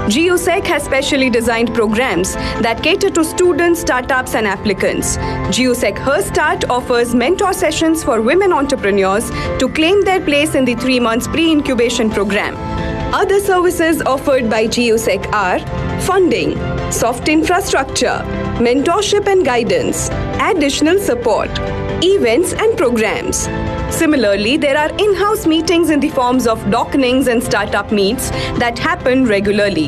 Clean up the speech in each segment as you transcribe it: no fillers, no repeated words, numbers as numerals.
GUSEC has specially designed programs that cater to students, startups, and applicants. GUSEC Her Start offers mentor sessions for women entrepreneurs to claim their place in the 3 months pre-incubation program. Other services offered by GUSEC are funding, soft infrastructure, mentorship and guidance, additional support, events and programs. Similarly, there are in-house meetings in the forms of dockenings and startup meets that happen regularly.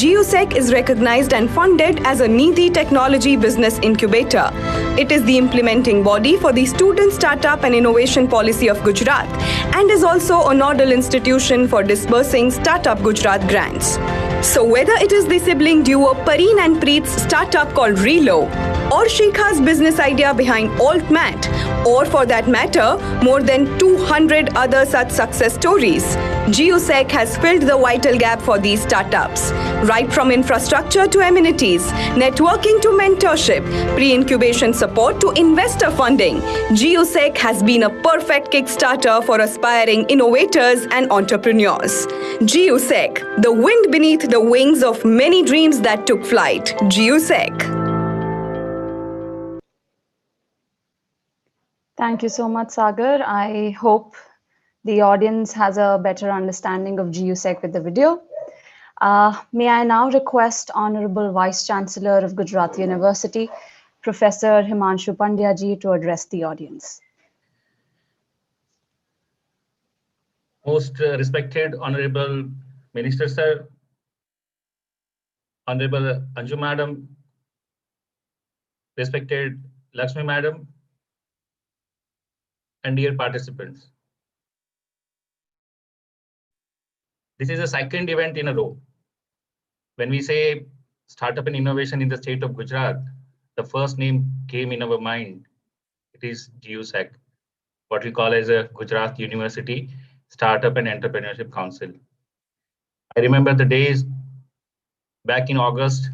GUSEC is recognized and funded as a Nidhi Technology Business Incubator. It is the implementing body for the Student Startup and Innovation Policy of Gujarat and is also a nodal institution for disbursing Startup Gujarat grants. So whether it is the sibling duo Pareen and Preet's startup called Relo, or Shikha's business idea behind AltMat, or for that matter, more than 200 other such success stories, GUSEC has filled the vital gap for these startups. Right from infrastructure to amenities, networking to mentorship, pre-incubation support to investor funding, GUSEC has been a perfect kickstarter for aspiring innovators and entrepreneurs. GUSEC, the wind beneath the wings of many dreams that took flight. GUSEC. Thank you so much, Sagar. I hope the audience has a better understanding of GUSEC with the video. May I now request Honorable Vice Chancellor of Gujarat University, Professor Himanshu Pandya ji, to address the audience. Most respected Honorable Minister Sir, Honorable Anju Madam, respected Lakshmi Madam, and dear participants. This is the second event in a row. When we say startup and innovation in the state of Gujarat, the first name came in our mind. It is GUSEC, what we call as a Gujarat University Startup and Entrepreneurship Council. I remember the days back in August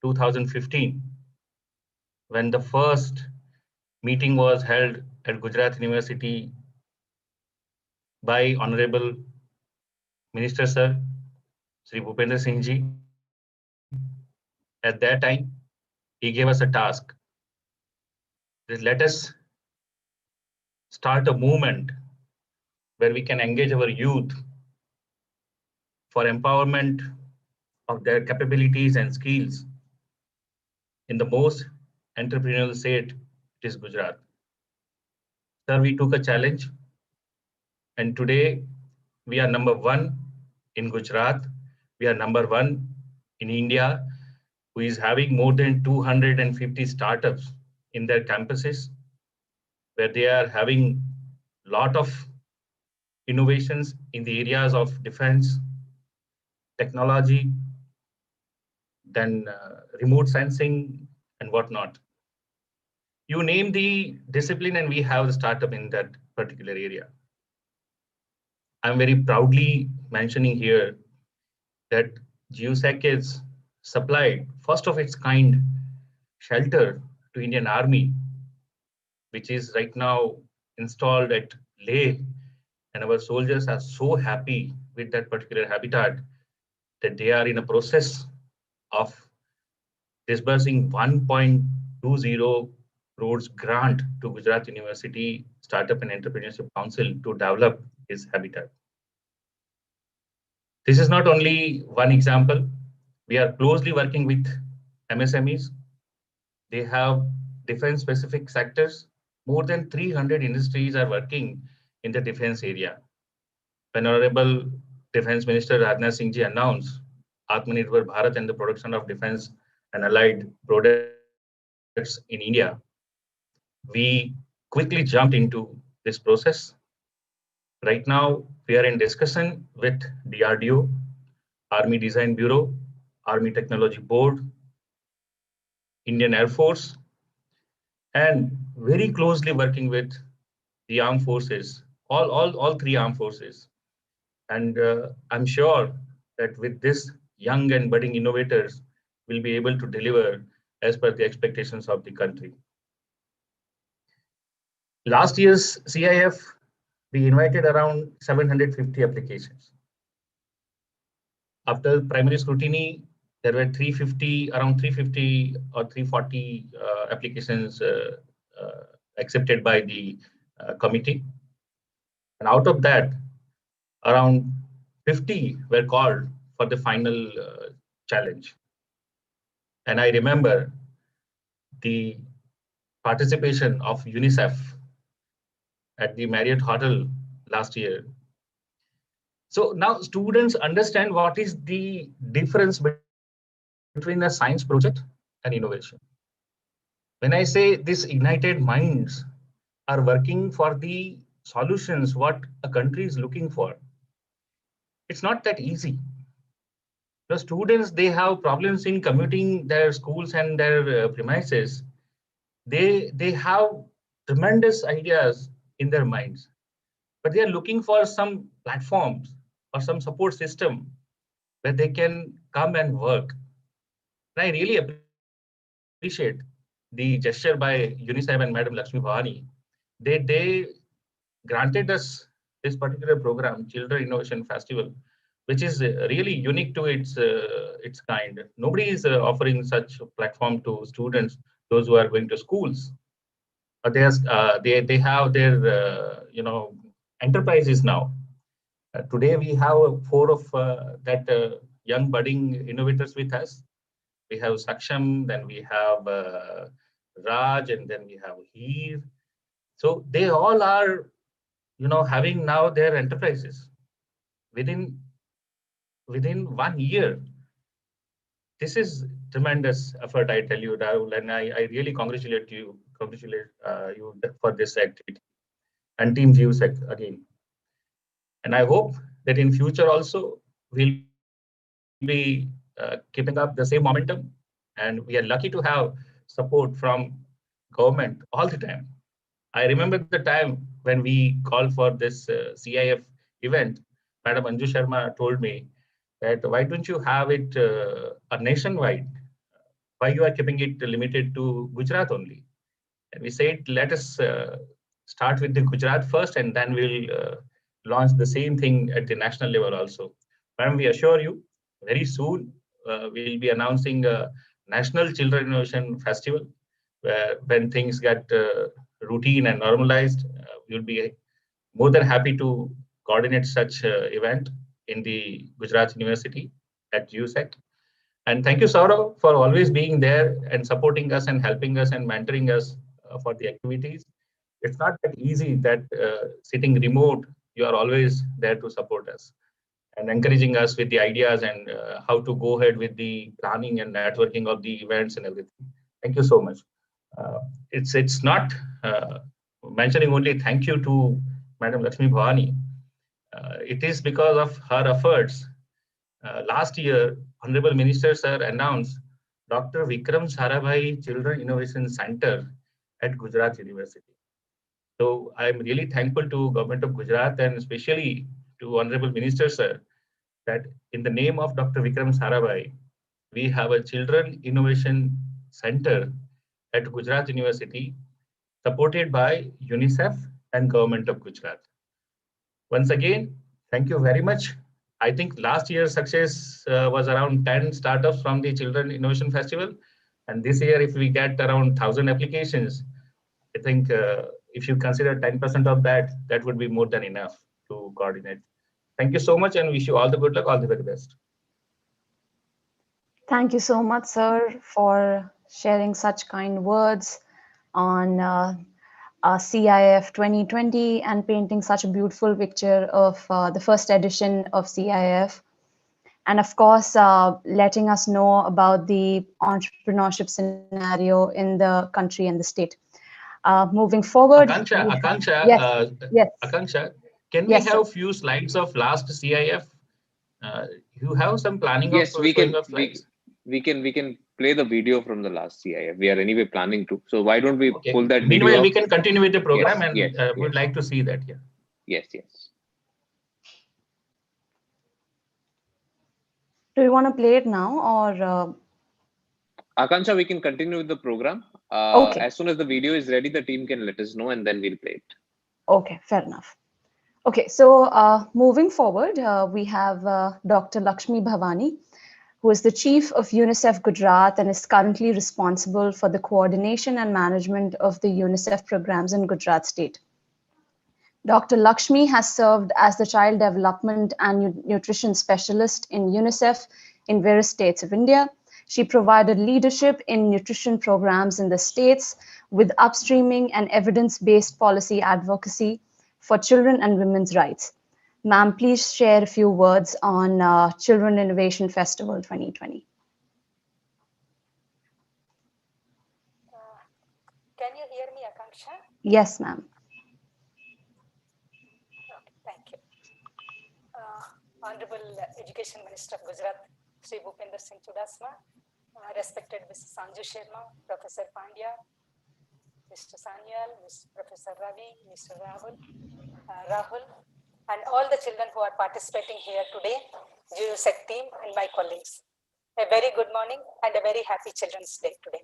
2015, when the first meeting was held at Gujarat University by Honorable Minister Sir, Sri Bhupendra Singh ji. At that time, he gave us a task. Let us start a movement where we can engage our youth for empowerment of their capabilities and skills in the most entrepreneurial state, it is Gujarat. Sir, we took a challenge, and today we are number 1 in Gujarat. We are number 1 in India, who is having more than 250 startups in their campuses, where they are having a lot of innovations in the areas of defense, technology, then remote sensing and whatnot. You name the discipline and we have the startup in that particular area. I'm very proudly mentioning here that GUSEC is supplied first of its kind shelter to Indian Army, which is right now installed at Leh, and our soldiers are so happy with that particular habitat that they are in a process of disbursing 1.20 crores grant to Gujarat University Startup and Entrepreneurship Council to develop this habitat. This is not only one example. We are closely working with MSMEs. They have defense specific sectors. More than 300 industries are working in the defense area. When Honorable Defense Minister Rajnath Singh ji announced Atmanirbhar Bharat and the production of defense and allied products in India, we quickly jumped into this process. Right now, we are in discussion with DRDO, Army Design Bureau, Army Technology Board, Indian Air Force, and very closely working with the armed forces, all 3 armed forces. And I'm sure that with this young and budding innovators, we'll be able to deliver as per the expectations of the country. Last year's CIF, we invited around 750 applications. After primary scrutiny, there were around 350 or 340 applications accepted by the committee. And out of that, around 50 were called for the final challenge. And I remember the participation of UNICEF at the Marriott Hotel last year. So now students understand what is the difference between a science project and innovation. When I say this ignited minds are working for the solutions what a country is looking for, it's not that easy. The students, they have problems in commuting their schools and their premises. They have tremendous ideas in their minds, but they are looking for some platforms or some support system where they can come and work. And I really appreciate the gesture by UNICEF and Madam Lakshmi Bhavani. They granted us this particular program, Children Innovation Festival, which is really unique to its kind. Nobody is offering such a platform to students, those who are going to schools. They have their enterprises now. Today we have four of that young budding innovators with us. We have Saksham, then we have Raj, and then we have Heer. So they all are, having now their enterprises within 1 year. This is tremendous effort, I tell you, Rahul, and I really congratulate you for this activity and Team GUSEC again. And I hope that in future also we'll be keeping up the same momentum. And we are lucky to have support from government all the time. I remember the time when we called for this CIF event. Madam Anju Sharma told me that why don't you have it nationwide? Why you are keeping it limited to Gujarat only? And we said, let us start with the Gujarat first, and then we'll launch the same thing at the national level also. Madam, we assure you, very soon we'll be announcing a National Children Innovation Festival, where when things get routine and normalized, we'll be more than happy to coordinate such event in the Gujarat University at GUSEC. And thank you, Saurav, for always being there and supporting us and helping us and mentoring us for the activities. It's not that easy that sitting remote, you are always there to support us and encouraging us with the ideas and how to go ahead with the planning and networking of the events and everything. Thank you so much. It's not mentioning only thank you to Madam Lakshmi Bhavani. It is because of her efforts. Last year, Honorable Minister Sir announced Dr. Vikram Sarabhai Children Innovation Center at Gujarat University. So I'm really thankful to Government of Gujarat and especially to Honorable Minister Sir that in the name of Dr. Vikram Sarabhai, we have a Children Innovation Center at Gujarat University supported by UNICEF and Government of Gujarat. Once again, thank you very much. I think last year's success was around 10 startups from the Children Innovation Festival. And this year, if we get around 1,000 applications, I think if you consider 10% of that, that would be more than enough to coordinate. Thank you so much and wish you all the good luck, all the very best. Thank you so much, sir, for sharing such kind words on CIF 2020 and painting such a beautiful picture of the first edition of CIF. And of course, letting us know about the entrepreneurship scenario in the country and the state. Moving forward. Akanksha, yes. Akanksha, can we have a few slides of last CIF? You have some planning of showing of slides? We can play the video from the last CIF. We are anyway planning to. So why don't we pull that video? Meanwhile, we can continue with the program would like to see that. Yes. Do you want to play it now or? Akanksha, we can continue with the program. Okay. As soon as the video is ready, the team can let us know and then we'll play it. Okay, fair enough. Okay, so moving forward, we have Dr. Lakshmi Bhavani, who is the Chief of UNICEF Gujarat and is currently responsible for the coordination and management of the UNICEF programs in Gujarat state. Dr. Lakshmi has served as the Child Development and Nutrition Specialist in UNICEF in various states of India. She provided leadership in nutrition programs in the states with upstreaming and evidence-based policy advocacy for children and women's rights. Ma'am, please share a few words on Children Innovation Festival 2020. Can you hear me, Akanksha? Yes, ma'am. Okay, thank you. Honorable Education Minister of Gujarat, Sri Bhupender Singh Chudasama, respected Mr. Sanju Sharma, Professor Pandya, Mr. Sanyal, Mr. Professor Ravi, Mr. Rahul, and all the children who are participating here today, GUSEC team and my colleagues. A very good morning and a very happy Children's Day today.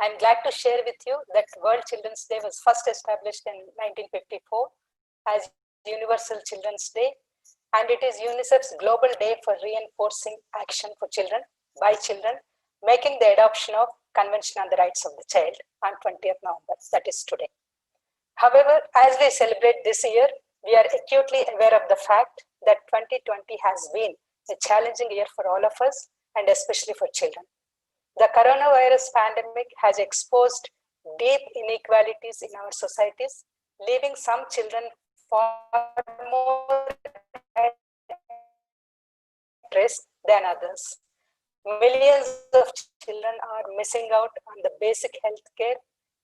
I'm glad to share with you that World Children's Day was first established in 1954 as Universal Children's Day, and it is UNICEF's global day for reinforcing action for children by children, making the adoption of Convention on the Rights of the Child on 20th November, that is today. However, as we celebrate this year, we are acutely aware of the fact that 2020 has been a challenging year for all of us, and especially for children. The coronavirus pandemic has exposed deep inequalities in our societies, leaving some children far more at risk than others. Millions of children are missing out on the basic health care.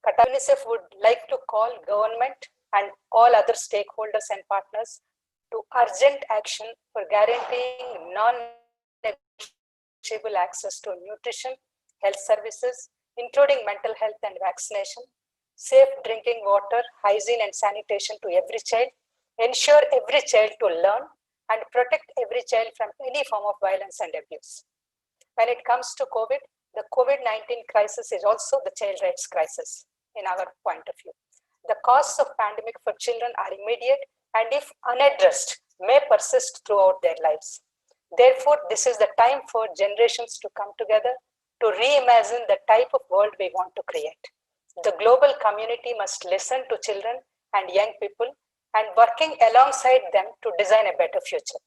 UNICEF would like to call government and all other stakeholders and partners to urgent action for guaranteeing non-negotiable access to nutrition, health services, including mental health and vaccination, safe drinking water, hygiene and sanitation to every child, ensure every child to learn, and protect every child from any form of violence and abuse. When it comes to COVID, the COVID-19 crisis is also the child rights crisis in our point of view. The costs of pandemic for children are immediate and if unaddressed, may persist throughout their lives. Therefore, this is the time for generations to come together to reimagine the type of world we want to create. The global community must listen to children and young people and working alongside them to design a better future.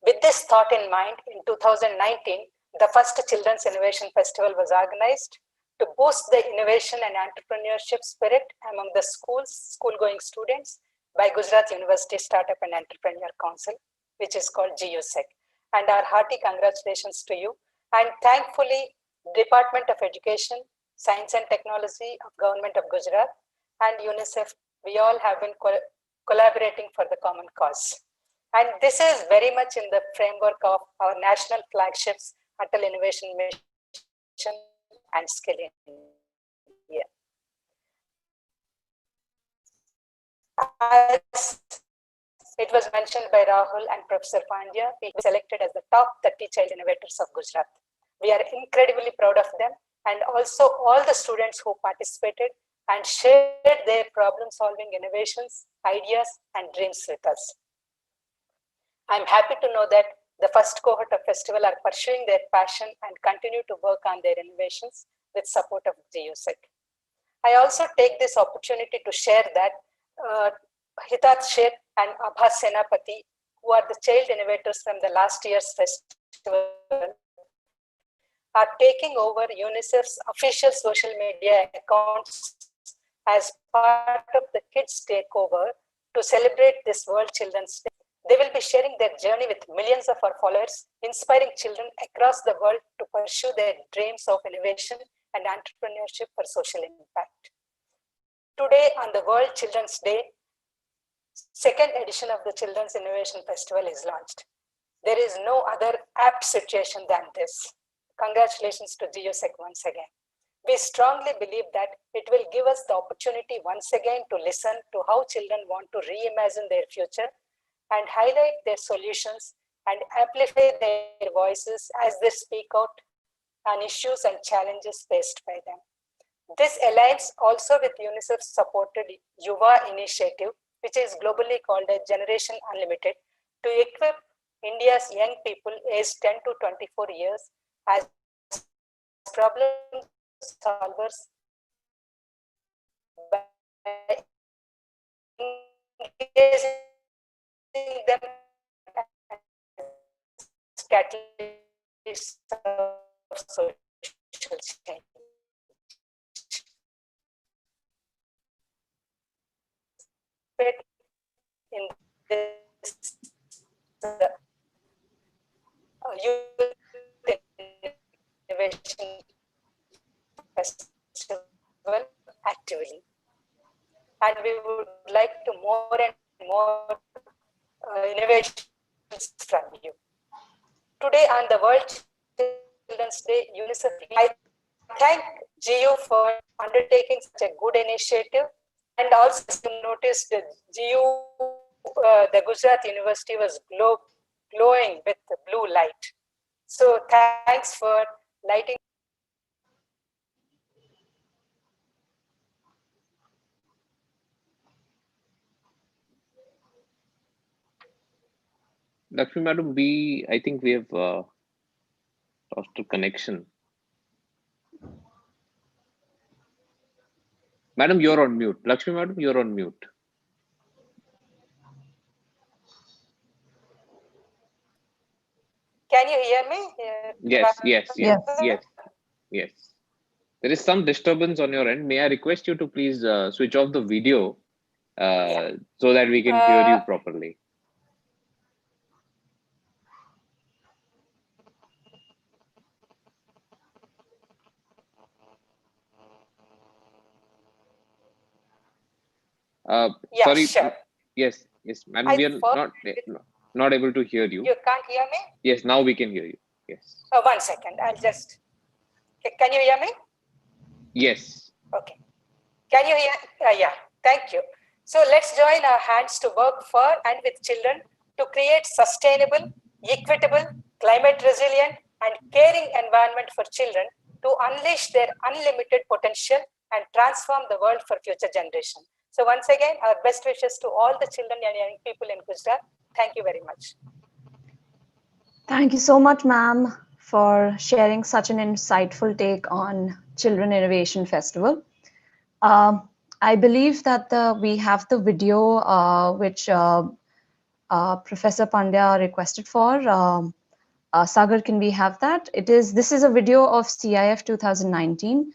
With this thought in mind, in 2019, the first Children's Innovation Festival was organized to boost the innovation and entrepreneurship spirit among the school-going students by Gujarat University Startup and Entrepreneur Council, which is called GUSEC. And our hearty congratulations to you. And thankfully, Department of Education, Science and Technology of Government of Gujarat and UNICEF, we all have been collaborating for the common cause. And this is very much in the framework of our national flagships, Untitled Innovation Mission and Skill India. As it was mentioned by Rahul and Professor Pandya, we were selected as the top 30 child innovators of Gujarat. We are incredibly proud of them and also all the students who participated and shared their problem-solving innovations, ideas, and dreams with us. I'm happy to know that the first cohort of festival are pursuing their passion and continue to work on their innovations with support of GUSEC. I also take this opportunity to share that Hitat Sheth and Abhas Senapati, who are the child innovators from the last year's festival, are taking over UNICEF's official social media accounts as part of the Kids Takeover to celebrate this World Children's Day. They will be sharing their journey with millions of our followers, inspiring children across the world to pursue their dreams of innovation and entrepreneurship for social impact. Today, on the World Children's Day, second edition of the Children's Innovation Festival is launched. There is no other apt situation than this. Congratulations to GUSEC once again. We strongly believe that it will give us the opportunity once again to listen to how children want to reimagine their future and highlight their solutions and amplify their voices as they speak out on issues and challenges faced by them. This aligns also with UNICEF-supported Yuva initiative which is globally called as Generation Unlimited, to equip India's young people aged 10 to 24 years as problem solvers by engaging them as catalysts of social change. In this youth innovation festival actively, and we would like to more and more innovations from you. Today on the World Children's Day, UNICEF, I thank GU for undertaking such a good initiative, and also noticed that GU, the Gujarat University was glowing with the blue light. So thanks for lighting. Lakshmi Madam, I think we have lost a connection. Madam, you're on mute. Lakshmi Madam, you're on mute. Can you hear me? Yes. There is some disturbance on your end. May I request you to please switch off the video so that we can hear you properly. Sorry. Sure. Yes, madam, we are not able to hear you. You can't hear me? Yes, now we can hear you. Yes. 1 second. I'll just. Can you hear me? Yes. Okay. Can you hear? Yeah. Thank you. So let's join our hands to work for and with children to create sustainable, equitable, climate resilient, and caring environment for children to unleash their unlimited potential and transform the world for future generations. So once again, our best wishes to all the children and young people in Gujarat. Thank you very much. Thank you so much, ma'am, for sharing such an insightful take on Children Innovation Festival. I believe that we have the video which Professor Pandya requested for. Sagar, can we have that? This is a video of CIF 2019.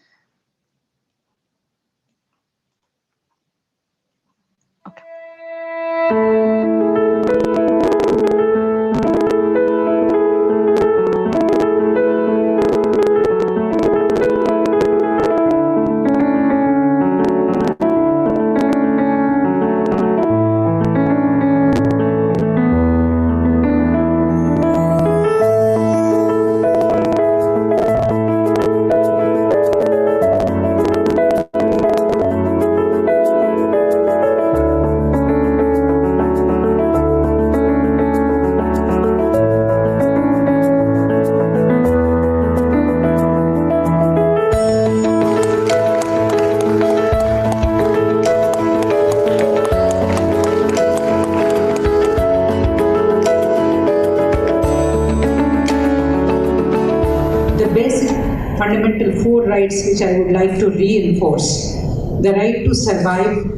Which I would like to reinforce: the right to survive,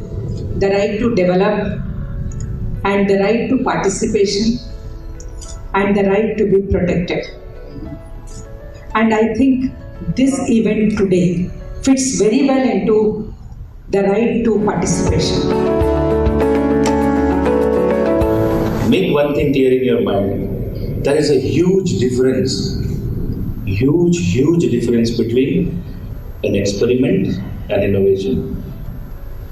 the right to develop, and the right to participation, and the right to be protected. And I think this event today fits very well into the right to participation. Make one thing clear in your mind: there is a huge difference between an experiment and innovation.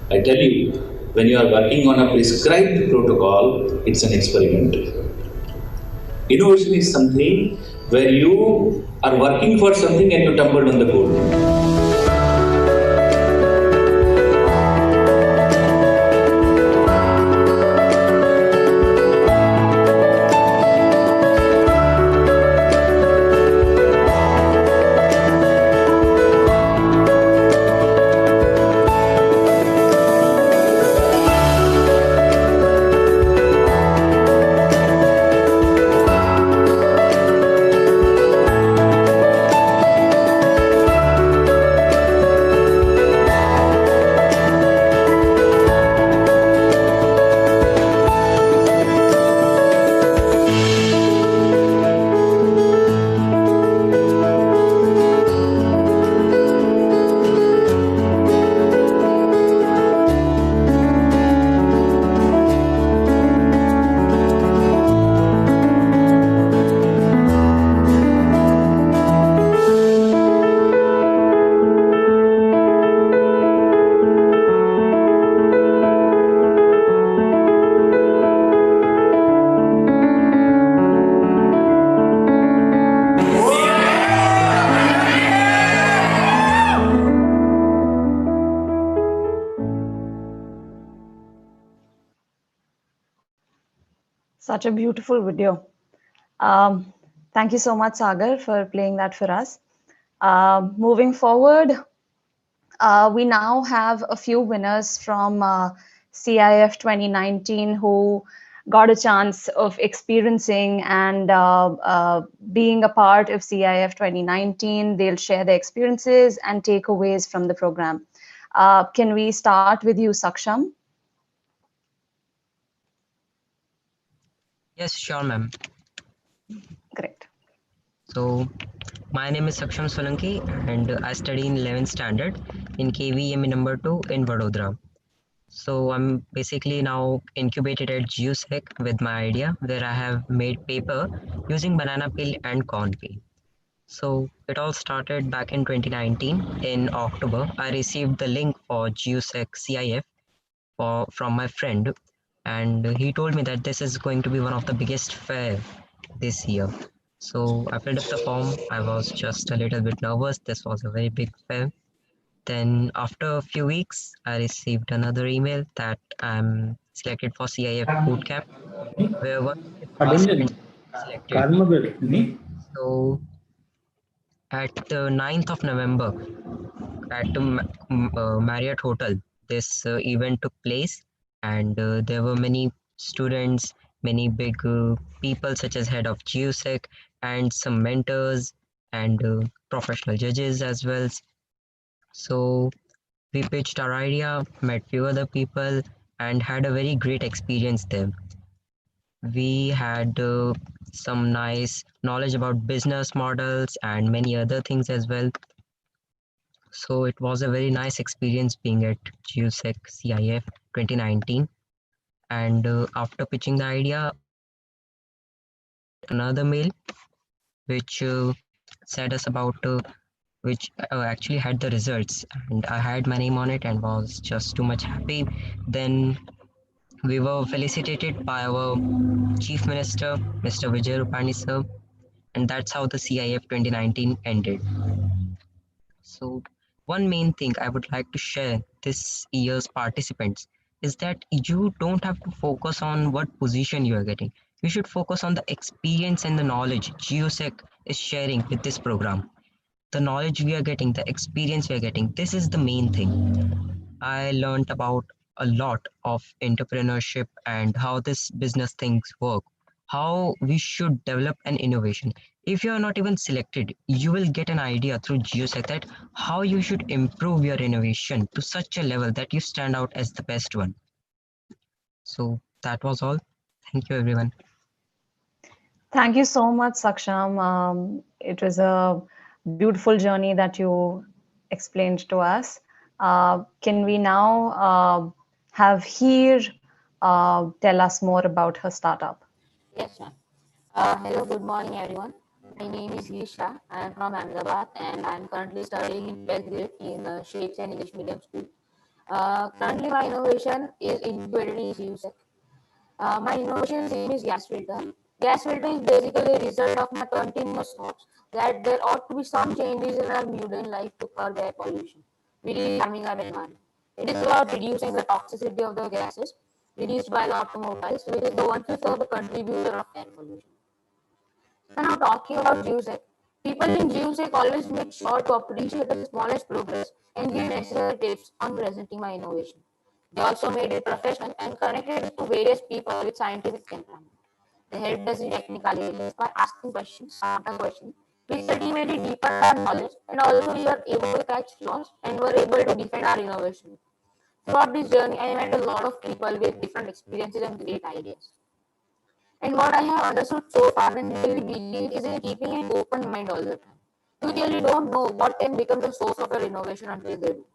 I tell you, when you are working on a prescribed protocol, it's an experiment. Innovation is something where you are working for something and you tumbled on the code. Such a beautiful video. Thank you so much, Sagar, for playing that for us. Moving forward, we now have a few winners from CIF 2019 who got a chance of experiencing and being a part of CIF 2019. They'll share their experiences and takeaways from the program. Can we start with you, Saksham? Yes, sure, ma'am. Great. So, my name is Saksham Solanki, and I study in 11th standard in KVM number 2 in Vadodara. So, I'm basically now incubated at GUSEC with my idea where I have made paper using banana peel and corn peel. So, it all started back in 2019. In October, I received the link for GUSEC CIF from my friend, and he told me that this is going to be one of the biggest fair this year. So I filled up the form. I was just a little bit nervous. This was a very big fair. Then after a few weeks, I received another email that I'm selected for CIF bootcamp, where 150 participants selected. So at the 9th of November, at the Marriott Hotel, this event took place, and there were many students, many big people such as head of GUSEC and some mentors and professional judges as well. So we pitched our idea, met few other people, and had a very great experience there. We had some nice knowledge about business models and many other things as well. So it was a very nice experience being at GUSEC CIF 2019. And after pitching the idea, another mail which said us about which actually had the results, and I had my name on it and was just too much happy. Then we were felicitated by our Chief Minister, Mr. Vijay Rupani sir, and that's how the CIF 2019 ended. So, one main thing I would like to share this year's participants is that you don't have to focus on what position you are getting. You should focus on the experience and the knowledge GeoSec is sharing with this program. The knowledge we are getting, the experience we are getting, this is the main thing. I learned about a lot of entrepreneurship and how this business things work, how we should develop an innovation. If you are not even selected, you will get an idea through GeoSec that how you should improve your innovation to such a level that you stand out as the best one. So that was all. Thank you, everyone. Thank you so much, Saksham. It was a beautiful journey that you explained to us. Can we now have Heer tell us more about her startup? Yes, ma'am. Hello, good morning, everyone. My name is Yisha. I am from Ahmedabad and I am currently studying in 12th grade in Shakes and English Medium School. Currently, my innovation is incubated in GUSEC. My innovation name is gas filter. Gas filter is basically a result of my continuous thoughts that there ought to be some changes in our modern life to curb air pollution, which is harming our environment. It is about reducing the toxicity of the gases released by the automobiles, which is the 1/5 of the contributor of air pollution. So now talking about GUSEC, people in GUSEC always make sure to appreciate the smallest progress and give necessary tips on presenting my innovation. They also made it professional and connected it to various people with scientific temperament. They helped us in technical areas by asking questions, smarter questions, which ultimately deepened our knowledge, and also we were able to catch flaws and were able to defend our innovation. Throughout this journey, I met a lot of people with different experiences and great ideas. And what I have understood so far and really believe is in keeping an open mind all the time. You really don't know what can become the source of your innovation until they do.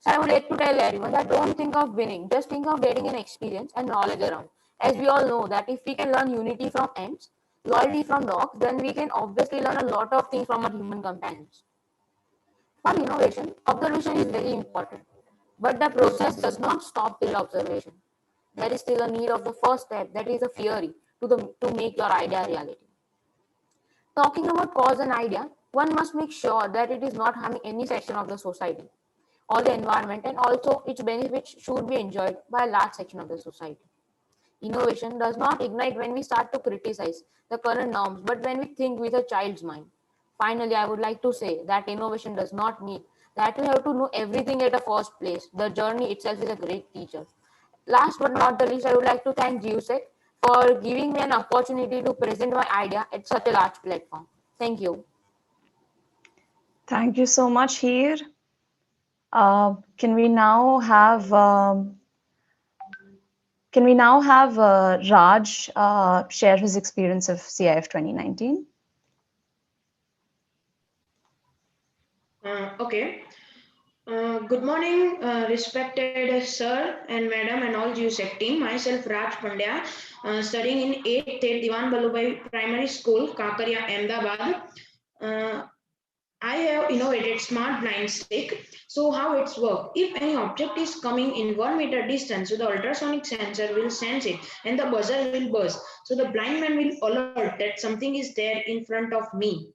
So I would like to tell everyone that don't think of winning, just think of getting an experience and knowledge around. As we all know that if we can learn unity from ants, loyalty from dogs, then we can obviously learn a lot of things from our human companions. For innovation, observation is very important, but the process does not stop till observation. There is still a need of the first step, that is a theory, to make your idea reality. Talking about cause and idea, one must make sure that it is not harming any section of the society or the environment, and also its benefits should be enjoyed by a large section of the society. Innovation does not ignite when we start to criticize the current norms, but when we think with a child's mind. Finally, I would like to say that innovation does not mean that we have to know everything at the first place. The journey itself is a great teacher. Last but not the least, I would like to thank GUSEC for giving me an opportunity to present my idea at such a large platform. Thank you. Thank you so much, Heer. Can we now have Raj share his experience of CIF 2019? Okay. Good morning, respected sir and madam and all GUSEC team. Myself Raj Pandya, studying in 8th Diwan Balubhai Primary School, Kakaria, Ahmedabad. I have innovated smart blind stick. So how it's work? If any object is coming in 1 meter distance, so the ultrasonic sensor will sense it and the buzzer will buzz. So the blind man will alert that something is there in front of me.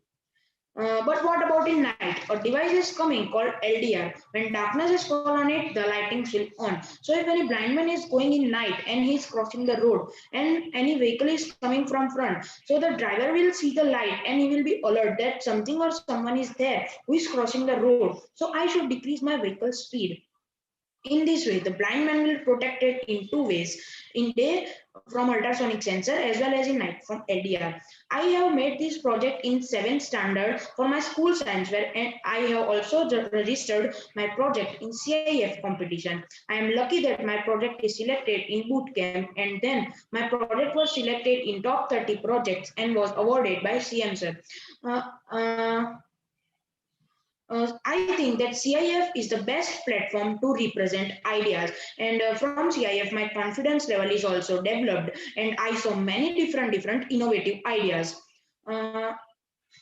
But what about in night? A device is coming called LDR. When darkness is fall on it, the lightings will on. So if any blind man is going in night and he is crossing the road and any vehicle is coming from front, so the driver will see the light and he will be alert that something or someone is there who is crossing the road. So I should decrease my vehicle speed. In this way, the blind man will protect it in two ways: in day from ultrasonic sensor as well as in night from LDR. I have made this project in 7th standard for my school science fair, and I have also registered my project in CIF competition. I am lucky that my project is selected in boot camp, and then my project was selected in top 30 projects and was awarded by CM sir. Uh, uh, I think that CIF is the best platform to represent ideas, and from CIF my confidence level is also developed, and I saw many different innovative ideas. Uh,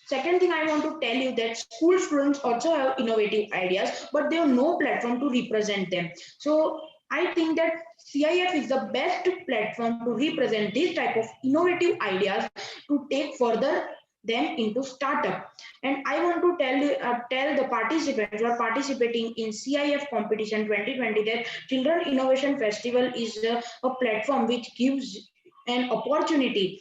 Second thing I want to tell you that school students also have innovative ideas, but they have no platform to represent them. So I think that CIF is the best platform to represent this type of innovative ideas to take further them into startup. And I want to tell the participants who are participating in CIF competition 2020 that Children Innovation Festival is a platform which gives an opportunity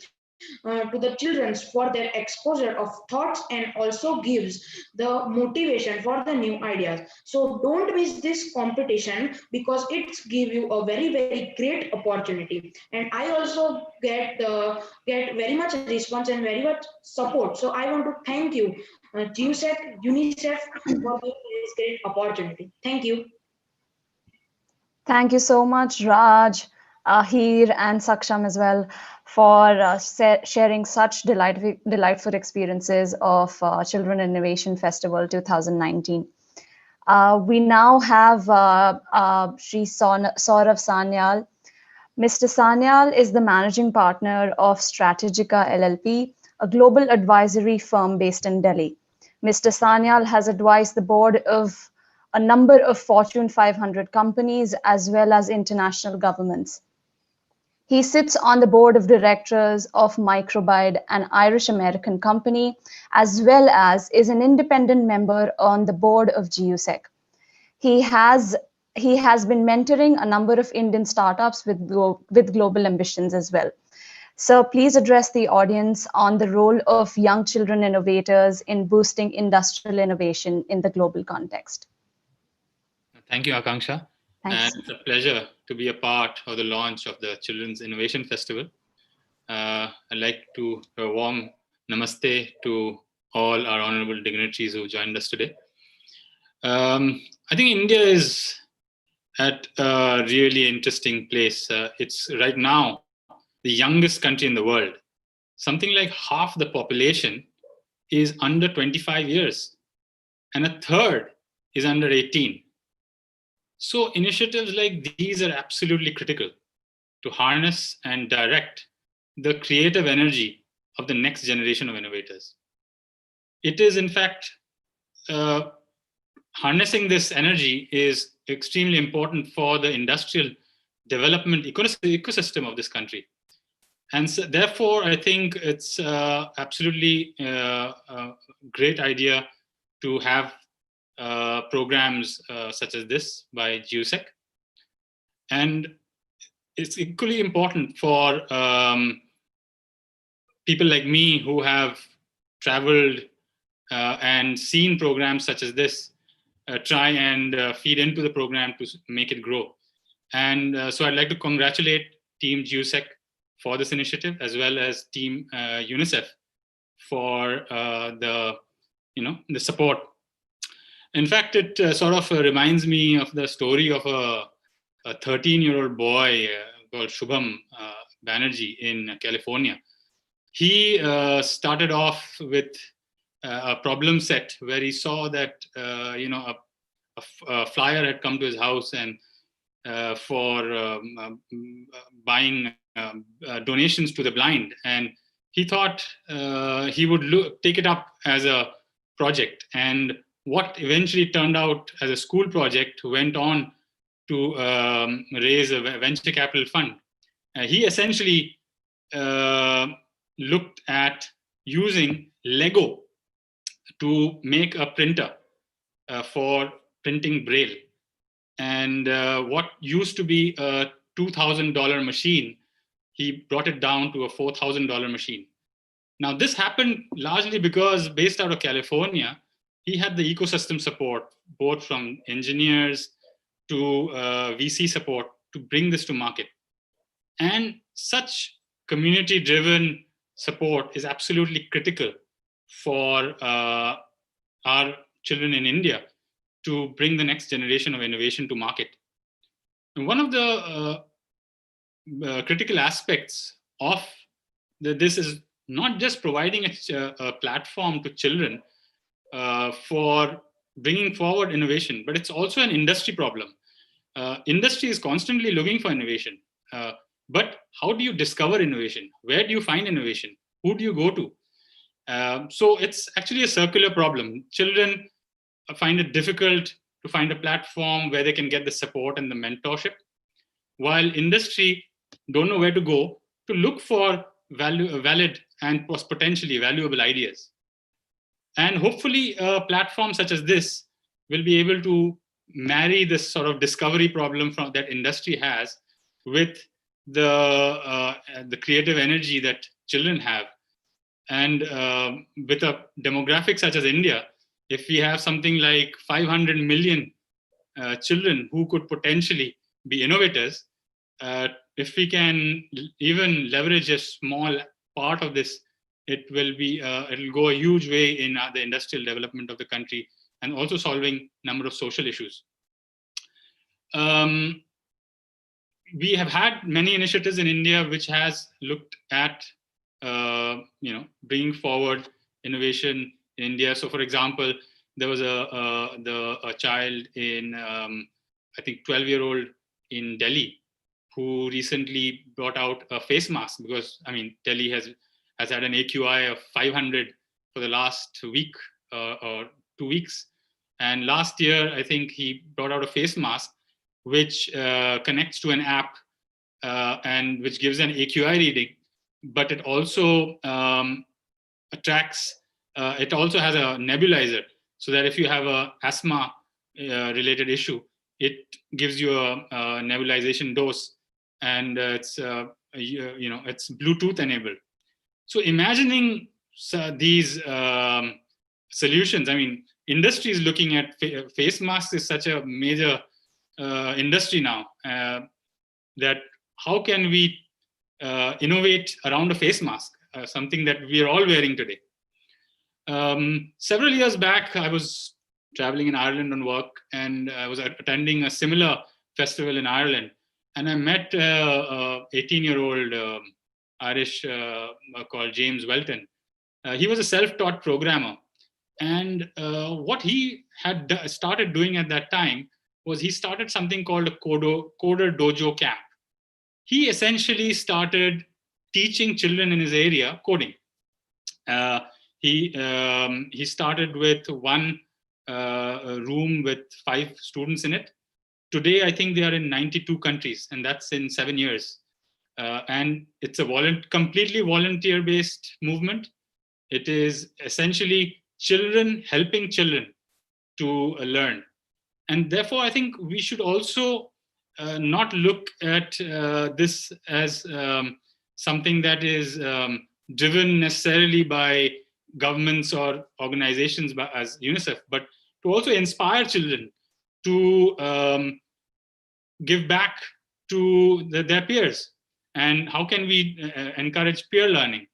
to the children for their exposure of thoughts and also gives the motivation for the new ideas. So don't miss this competition because it's give you a very great opportunity. And I also get very much response and very much support. So I want to thank you, GUSEC, UNICEF, for giving this great opportunity. Thank you. Thank you so much, Raj, Heer, and Saksham as well for sharing such delightful experiences of Children Innovation Festival 2019. We now have Shri Saurav Sanyal. Mr. Sanyal is the managing partner of Strategica LLP, a global advisory firm based in Delhi. Mr. Sanyal has advised the board of a number of Fortune 500 companies as well as international governments. He sits on the board of directors of Microbide, an Irish-American company, as well as is an independent member on the board of GUSEC. He has been mentoring a number of Indian startups with global ambitions as well. So please address the audience on the role of young children innovators in boosting industrial innovation in the global context. Thank you, Akanksha. Thanks. And it's a pleasure to be a part of the launch of the Children's Innovation Festival. I'd like to a warm namaste to all our honorable dignitaries who joined us today. I think India is at a really interesting place. It's right now the youngest country in the world. Something like half the population is under 25 years, and a third is under 18. So initiatives like these are absolutely critical to harness and direct the creative energy of the next generation of innovators. It is, in fact, harnessing this energy is extremely important for the industrial development ecosystem of this country. And so, therefore, I think it's absolutely a great idea to have programs such as this by GUSEC. And it's equally important for people like me who have traveled and seen programs such as this try and feed into the program to make it grow. And so I'd like to congratulate Team GUSEC for this initiative, as well as Team UNICEF for the support. In fact, it sort of reminds me of the story of a 13-year-old boy called Shubham Banerjee in California. He started off with a problem set where he saw that a flyer had come to his house and for buying donations to the blind, and he thought he would take it up as a project. And what eventually turned out as a school project went on to raise a venture capital fund. He essentially looked at using Lego to make a printer for printing Braille. And what used to be a $2,000 machine, he brought it down to a $4,000 machine. Now, this happened largely because, based out of California, he had the ecosystem support, both from engineers to VC support, to bring this to market. And such community-driven support is absolutely critical for our children in India to bring the next generation of innovation to market. And one of the critical aspects of this is not just providing a platform to children for bringing forward innovation, but it's also an industry problem. Industry is constantly looking for innovation, but how do you discover innovation? Where do you find innovation? Who do you go to? So it's actually a circular problem. Children find it difficult to find a platform where they can get the support and the mentorship, while industry don't know where to go to look for valid and potentially valuable ideas. And hopefully a platform such as this will be able to marry this sort of discovery problem that industry has with the creative energy that children have. And with a demographic such as India, if we have something like 500 million children who could potentially be innovators, if we can even leverage a small part of this, it'll go a huge way in the industrial development of the country, and also solving a number of social issues. We have had many initiatives in India which has looked at bringing forward innovation in India. So, for example, there was a child in I think 12-year-old in Delhi who recently brought out a face mask, because Delhi has had an AQI of 500 for the last week or 2 weeks. And last year, I think he brought out a face mask which connects to an app and which gives an AQI reading, but it also it also has a nebulizer, so that if you have a asthma related issue, it gives you a nebulization dose, and it's Bluetooth enabled. So imagining these solutions, industry is looking at face masks is such a major industry now, that how can we innovate around a face mask, something that we are all wearing today. Several years back, I was traveling in Ireland on work, and I was attending a similar festival in Ireland, and I met a 18-year-old Irish called James Welton. He was a self-taught programmer, and what he had started doing at that time was he started something called a Coder Dojo camp. He essentially started teaching children in his area coding. He started with one room with 5 students in it. Today, I think they are in 92 countries, and that's in 7 years. And it's a completely volunteer-based movement. It is essentially children helping children to learn. And therefore, I think we should also not look at this as something that is driven necessarily by governments or organizations as UNICEF, but to also inspire children to give back to their peers. And how can we encourage peer learning?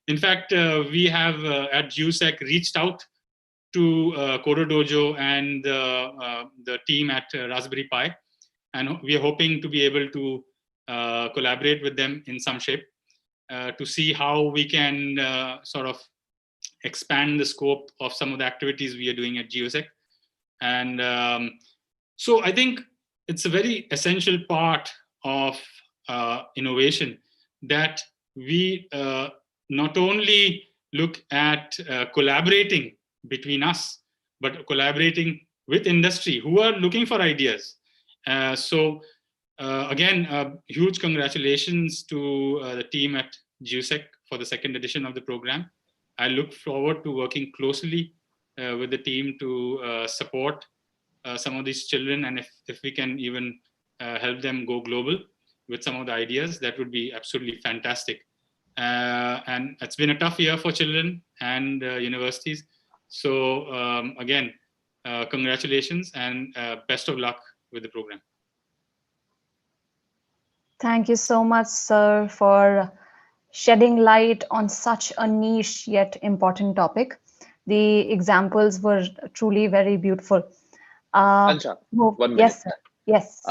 In fact, we have at GUSEC reached out to Coder Dojo and the team at Raspberry Pi, and we are hoping to be able to collaborate with them in some shape to see how we can sort of expand the scope of some of the activities we are doing at GUSEC. And so I think it's a very essential part of innovation that we not only look at collaborating between us, but collaborating with industry who are looking for ideas. So again, huge congratulations to the team at GUSEC for the second edition of the program. I look forward to working closely with the team to support some of these children, and if we can even help them go global with some of the ideas, that would be absolutely fantastic. And it's been a tough year for children and universities. So again, congratulations and best of luck with the program. Thank you so much, sir, for shedding light on such a niche yet important topic. The examples were truly very beautiful. Ansha, 1 minute. Yes, sir. Yes.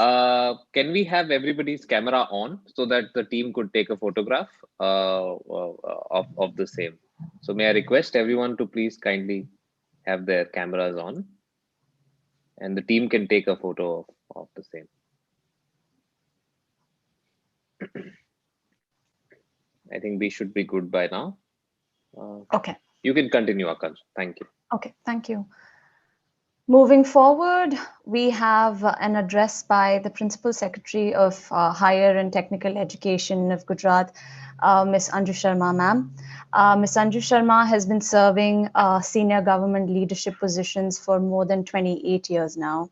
Can we have everybody's camera on so that the team could take a photograph of the same? So may I request everyone to please kindly have their cameras on, and the team can take a photo of the same. I think we should be good by now. Okay. You can continue, Akash. Thank you. Okay, thank you. Moving forward, we have an address by the Principal Secretary of Higher and Technical Education of Gujarat, Ms. Anju Sharma, ma'am. Ms. Anju Sharma has been serving senior government leadership positions for more than 28 years now.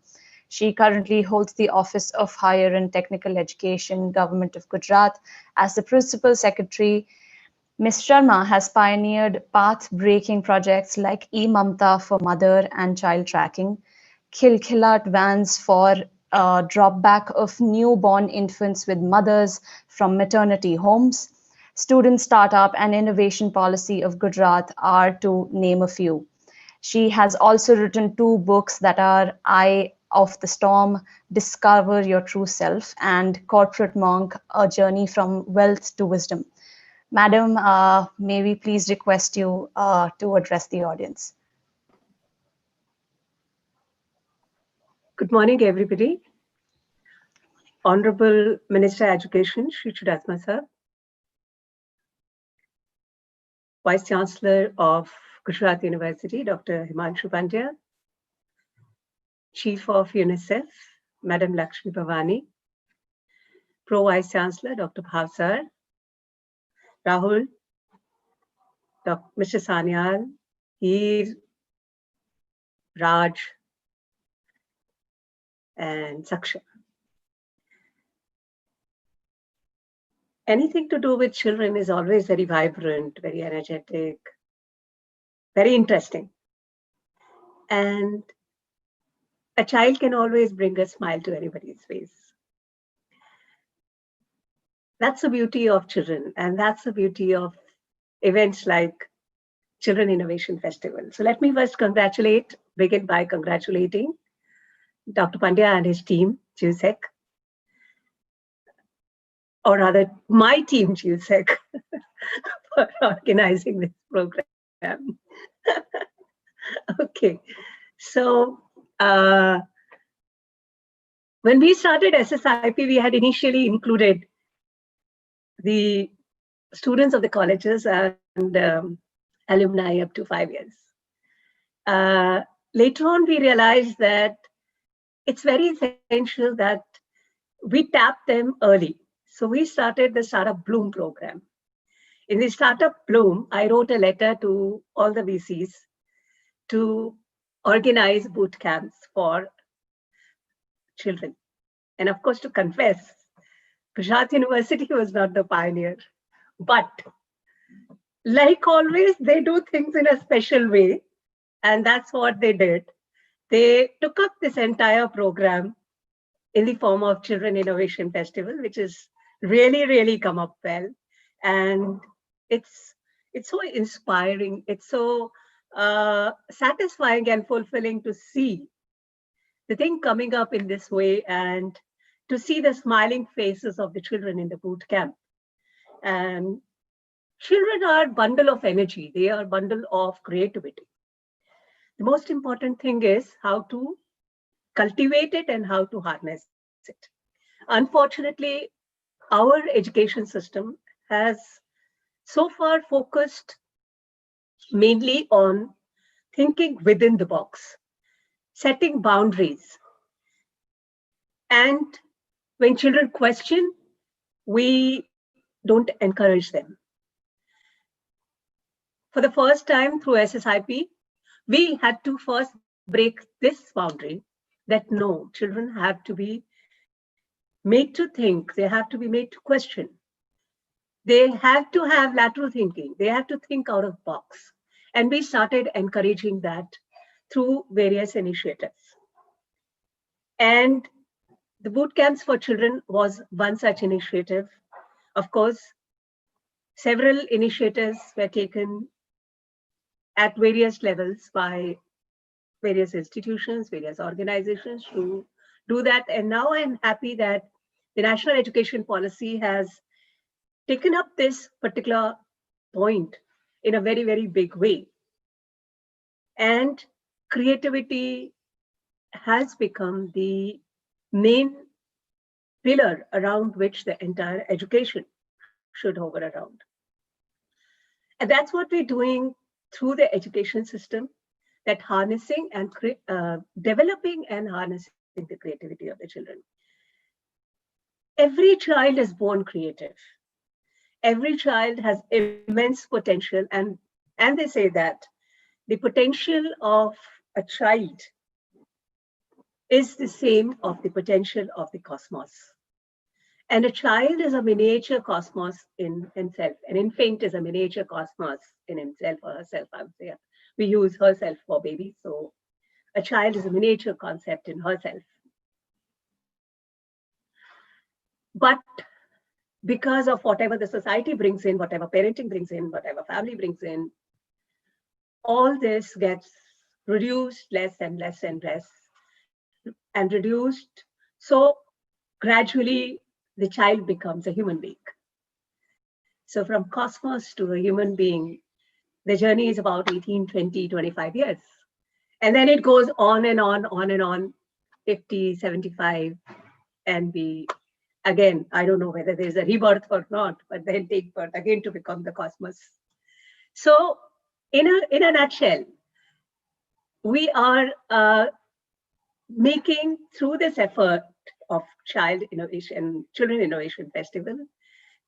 She currently holds the Office of Higher and Technical Education, Government of Gujarat. As the Principal Secretary, Ms. Sharma has pioneered path-breaking projects like e-Mamta for mother and child tracking, Khilkhilat vans for drop back of newborn infants with mothers from maternity homes, student startup and innovation policy of Gujarat are to name a few. She has also written 2 books that are Eye of the Storm, Discover Your True Self, and Corporate Monk, A Journey from Wealth to Wisdom. Madam, may we please request you to address the audience? Good morning, everybody. Honorable Minister Education, Shri Chudasma sir, Vice Chancellor of Gujarat University, Dr. Himanshu Pandya, Chief of UNICEF, Madam Lakshmi Bhavani, Pro Vice Chancellor, Dr. Bhav sir, Rahul, Mr. Sanyal, Heer, Raj, and Saksham. Anything to do with children is always very vibrant, very energetic, very interesting. And a child can always bring a smile to anybody's face. That's the beauty of children, and that's the beauty of events like Children Innovation Festival. So let me first begin by congratulating Dr. Pandya and his team, GUSEC, or rather my team, GUSEC, for organizing this program. Okay, so when we started SSIP, we had initially included the students of the colleges and alumni up to 5 years. Later on, we realized that it's very essential that we tap them early. So we started the Startup Bloom program. In the Startup Bloom, I wrote a letter to all the VCs to organize boot camps for children. And of course, to confess, Gujarat University was not the pioneer. But like always, they do things in a special way. And that's what they did. They took up this entire program in the form of Children Innovation Festival, which is really come up well. And it's so inspiring. It's so satisfying and fulfilling to see the thing coming up in this way and to see the smiling faces of the children in the boot camp. And children are a bundle of energy. They are a bundle of creativity. The most important thing is how to cultivate it and how to harness it. Unfortunately, our education system has so far focused mainly on thinking within the box, setting boundaries. And when children question, we don't encourage them. For the first time through SSIP, we had to first break this boundary that no, children have to be made to think, they have to be made to question. They have to have lateral thinking, they have to think out of the box. And we started encouraging that through various initiatives. And the boot camps for children was one such initiative. Of course, several initiatives were taken at various levels by various institutions, various organizations to do that. And now I'm happy that the National Education Policy has taken up this particular point in a very big way. And creativity has become the main pillar around which the entire education should hover around. And that's what we're doing through the education system, that harnessing and developing and harnessing the creativity of the children. Every child is born creative. Every child has immense potential, and they say that the potential of a child is the same of the potential of the cosmos. And a child is a miniature cosmos in himself. An infant is a miniature cosmos in himself or herself, I would say. We use herself for baby, so a child is a miniature concept in herself. But because of whatever the society brings in, whatever parenting brings in, whatever family brings in, all this gets reduced less and less and less, and reduced. So gradually, the child becomes a human being. So from cosmos to a human being, the journey is about 18, 20, 25 years. And then it goes on and on, 50, 75, and we, again, I don't know whether there's a rebirth or not, but then take birth again to become the cosmos. So in a nutshell, we are making, through this effort of Children Innovation Festival,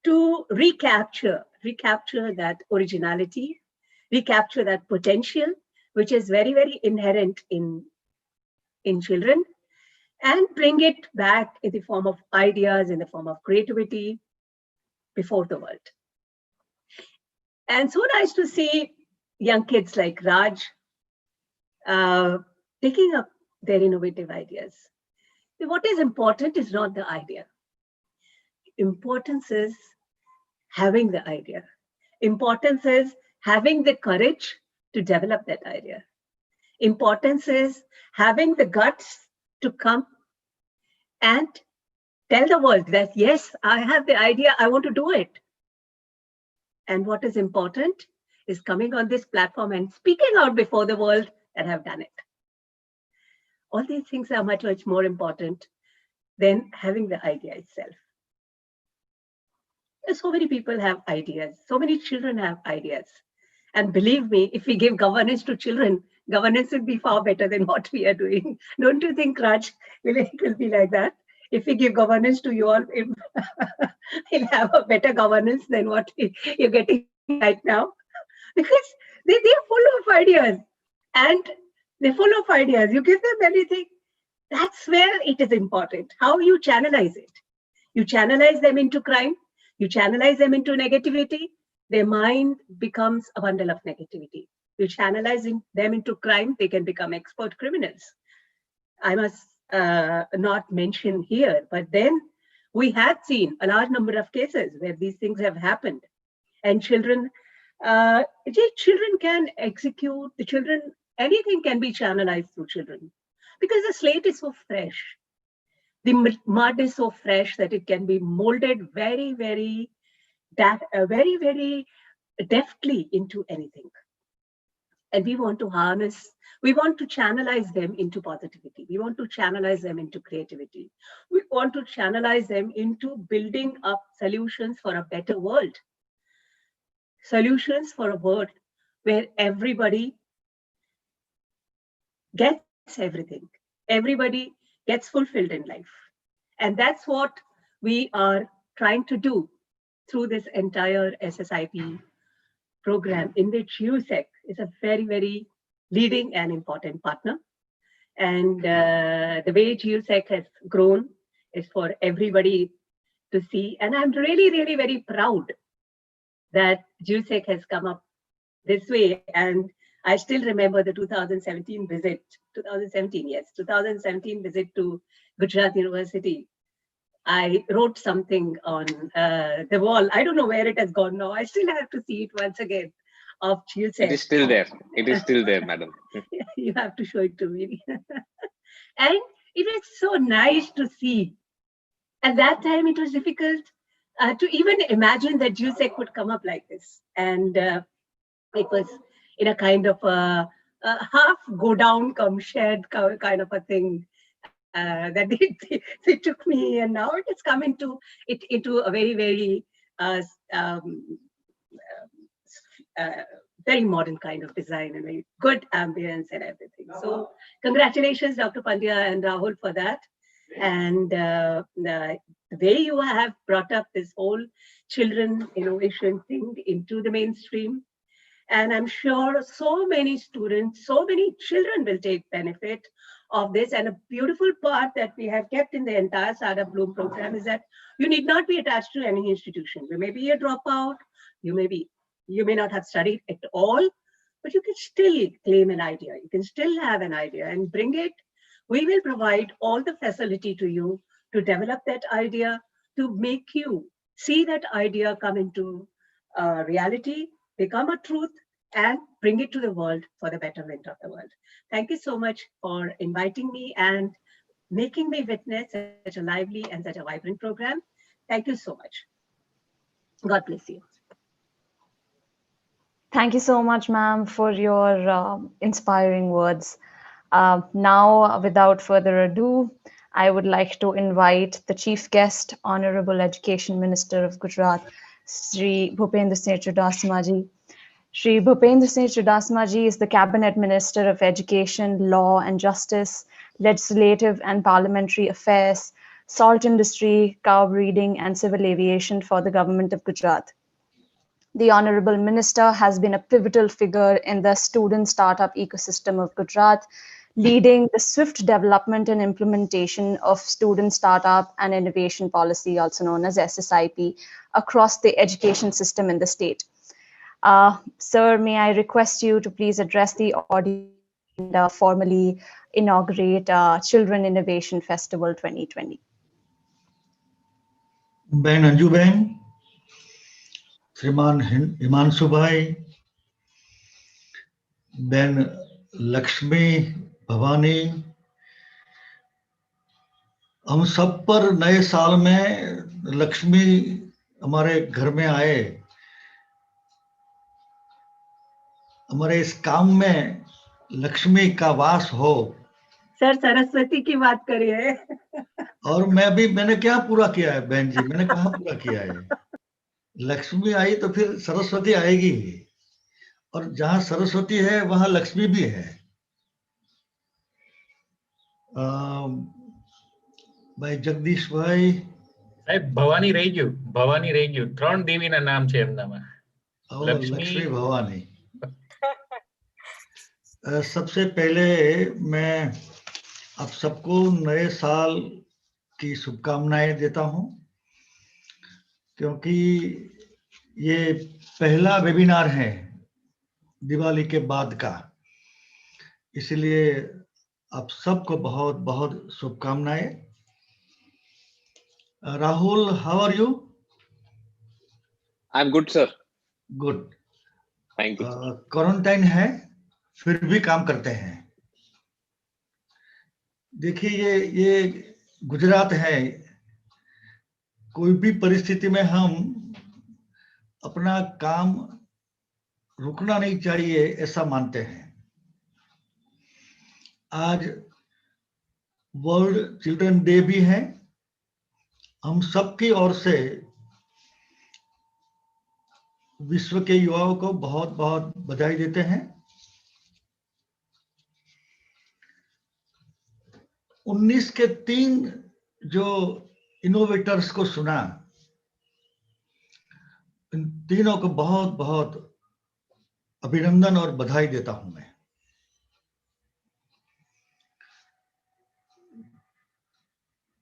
to recapture that originality, recapture that potential, which is very inherent in children, and bring it back in the form of ideas, in the form of creativity before the world. And so nice to see young kids like Raj taking up their innovative ideas. What is important is not the idea. Importance is having the idea. Importance is having the courage to develop that idea. Importance is having the guts to come and tell the world that, yes, I have the idea, I want to do it. And what is important is coming on this platform and speaking out before the world that I've done it. All these things are much more important than having the idea itself. So many people have ideas. So many children have ideas. And believe me, if we give governance to children, governance will be far better than what we are doing. Don't you think, Raj, it will be like that? If we give governance to you all, we'll have a better governance than what you're getting right now. Because they're full of ideas. And they're full of ideas. You give them anything, That's where it is important, how you channelize it. You channelize them into crime, you channelize them into negativity, their mind becomes a bundle of negativity. You channelize them into crime, they can become expert criminals. I must not mention here, but then we have seen a large number of cases where these things have happened, and children can execute, anything can be channelized through children, because the slate is so fresh. The mud is so fresh that it can be molded very, very deftly into anything. And we want to channelize them into positivity. We want to channelize them into creativity. We want to channelize them into building up solutions for a better world. Solutions for a world where everybody gets everything. Everybody gets fulfilled in life. And that's what we are trying to do through this entire SSIP program, in which GUSEC is a very, very leading and important partner. And the way GUSEC has grown is for everybody to see. And I'm really, really very proud that GUSEC has come up this way. And I still remember the 2017 visit to Gujarat University. I wrote something on the wall. I don't know where it has gone now. I still have to see it once again, of GUSEC. It is still there. It is still there, madam. You have to show it to me. And it was so nice to see. At that time, it was difficult to even imagine that GUSEC would come up like this. And it was in a kind of a half go down, come shed kind of a thing. That they took me, and now it has come into a very, very very modern kind of design and very good ambience and everything. So congratulations, Dr. Pandya and Rahul, for that. And the way you have brought up this whole children innovation thing into the mainstream. And I'm sure so many students, so many children will take benefit of this. And a beautiful part that we have kept in the entire Startup Bloom program is that you need not be attached to any institution. You may be a dropout, you may not have studied at all, but you can still claim an idea. You can still have an idea and bring it. We will provide all the facility to you to develop that idea, to make you see that idea come into reality, become a truth, and bring it to the world for the betterment of the world. Thank you so much for inviting me and making me witness such a lively and such a vibrant program. Thank you so much. God bless you. Thank you so much, ma'am, for your inspiring words. Now, without further ado, I would like to invite the chief guest, Honorable Education Minister of Gujarat, Sri Bhupendra Singh Chudasama ji. Sri Bhupendra Singh Chudasama ji is the Cabinet Minister of Education, Law and Justice, Legislative and Parliamentary Affairs, Salt Industry, Cow Breeding and Civil Aviation for the Government of Gujarat. The Honorable Minister has been a pivotal figure in the student startup ecosystem of Gujarat, leading the swift development and implementation of student startup and innovation policy, also known as SSIP, across the education system in the state. Sir, may I request you to please address the audience and formally inaugurate Children Innovation Festival 2020. Ben Anjuben, Shriman Himanshu Bhai, Ben Lakshmi Bhavani, हम सब पर नए साल में लक्ष्मी हमारे घर में आए, हमारे इस काम में लक्ष्मी का वास हो। सर सरस्वती की बात करिए। और मैंने क्या पूरा किया है बहन जी, मैंने कहाँ पूरा किया है? लक्ष्मी आई तो फिर सरस्वती आएगी, और जहाँ सरस्वती है वहाँ लक्ष्मी भी है। भाई जगदीश भाई, साहब भवानी રહી ગયું, 3 દેવીના નામ છે એમનામાં, लक्ष्मी भवानी। सबसे पहले मैं आप सबको नए साल की शुभकामनाएं देता हूं, क्योंकि ये पहला वेबिनार है दिवाली के बाद का, इसलिए आप सबको बहुत बहुत शुभकामनाएं। Rahul, how are you? I am good sir. Good. Thank you. Quarantine है फिर भी काम करते हैं। देखिए ये गुजरात है, कोई भी परिस्थिति में हम अपना काम रुकना नहीं चाहिए ऐसा मानते हैं। आज वर्ल्ड चिल्ड्रन डे भी है। हम सबकी ओर से विश्व के युवाओं को बहुत बहुत बधाई देते हैं। 19 के 3 जो इनोवेटर्स को सुना, इन तीनों को बहुत बहुत अभिनंदन और बधाई देता हूं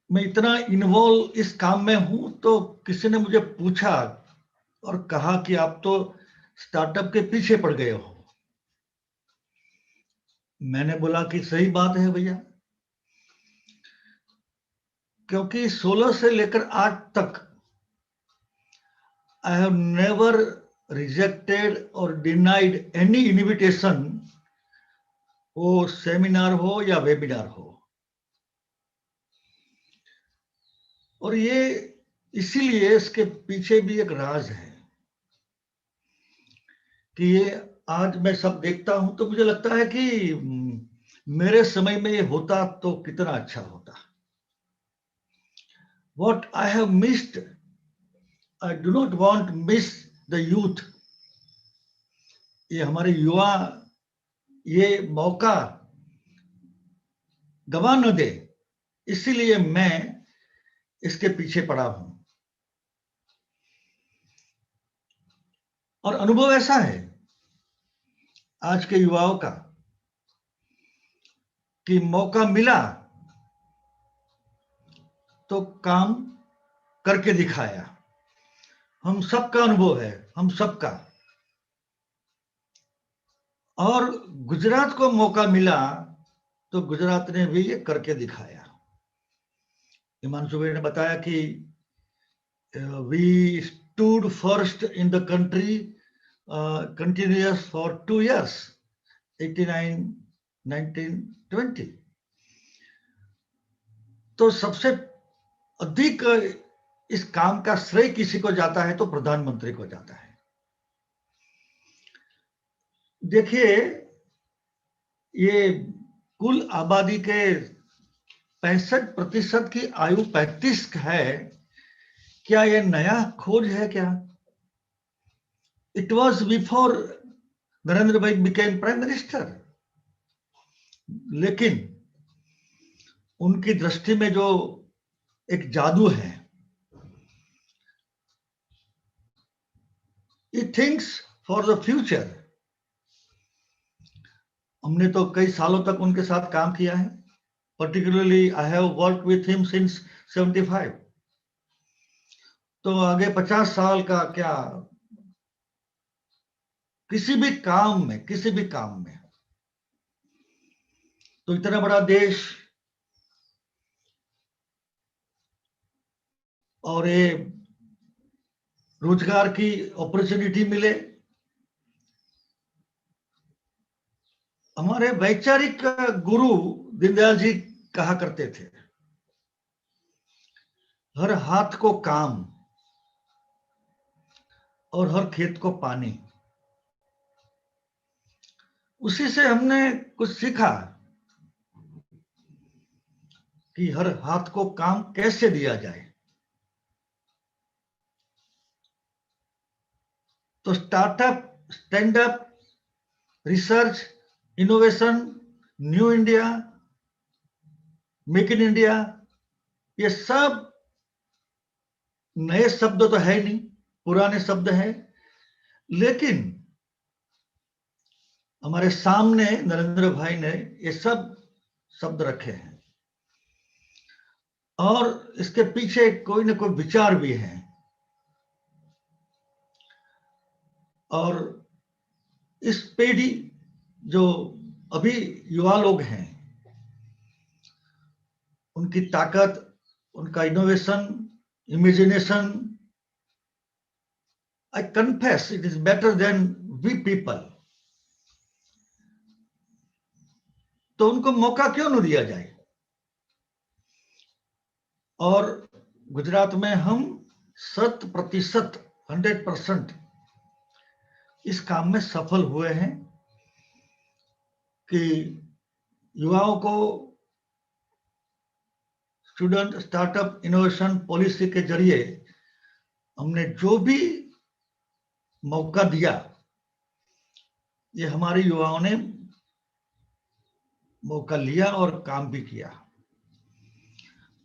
मैं इतना इन्वॉल्व इस काम में हूं तो किसी ने मुझे पूछा और कहा कि आप तो स्टार्टअप के पीछे पड़ गए हो। मैंने बोला कि सही बात है भैया, क्योंकि 16 से लेकर 8 तक I have never rejected or denied any invitation, वो सेमिनार हो या वेबिनार हो। और ये इसीलिए इसके पीछे भी एक राज है कि ये आज मैं सब देखता हूं तो मुझे लगता है कि मेरे समय में ये होता तो कितना अच्छा होता। What I have missed, I do not want miss the youth. ये हमारे युवा ये मौका गवा न दे, इसीलिए मैं इसके पीछे पड़ा हूं। और अनुभव ऐसा है आज के युवाओं का कि मौका मिला तो काम करके दिखाया। हम सबका अनुभव है, हम सबका। और गुजरात को मौका मिला तो गुजरात ने भी ये करके दिखाया। हिमांशु भाई ने बताया कि we stood first in the country continuous for 2 years, 89, 19, 20। तो सबसे अधिक इस काम का श्रेय किसी को जाता है तो प्रधानमंत्री को जाता है। देखिए ये कुल आबादी के 65% की आयु 35 है। क्या ये नया खोज है क्या? It was before नरेंद्र भाई became प्राइम मिनिस्टर, लेकिन उनकी दृष्टि में जो एक जादू है, he thinks for the future। हमने तो कई सालों तक उनके साथ काम किया है, particularly I have worked with him since 75। तो आगे 50 साल का क्या, किसी भी काम में तो इतना बड़ा देश और ये रोजगार की अपॉर्चुनिटी मिले। हमारे वैचारिक गुरु दीनदयाल जी कहा करते थे, हर हाथ को काम और हर खेत को पानी। उसी से हमने कुछ सीखा कि हर हाथ को काम कैसे दिया जाए। तो startup, stand up, research, innovation, new India, make in India, ये सब नए शब्द तो है नहीं, पुराने शब्द हैं, लेकिन हमारे सामने नरेंद्र भाई ने ये सब शब्द रखे हैं। और इसके पीछे कोई ना कोई विचार भी है। और इस पीढ़ी जो अभी युवा लोग हैं, उनकी ताकत, उनका innovation, imagination, I confess it is better than we people. तो उनको मौका क्यों न दिया जाए। और गुजरात में हम 100% 100% इस काम में सफल हुए हैं कि युवाओं को स्टूडेंट स्टार्टअप इनोवेशन पॉलिसी के जरिए हमने जो भी मौका दिया, ये हमारे युवाओं ने मौका लिया और काम भी किया।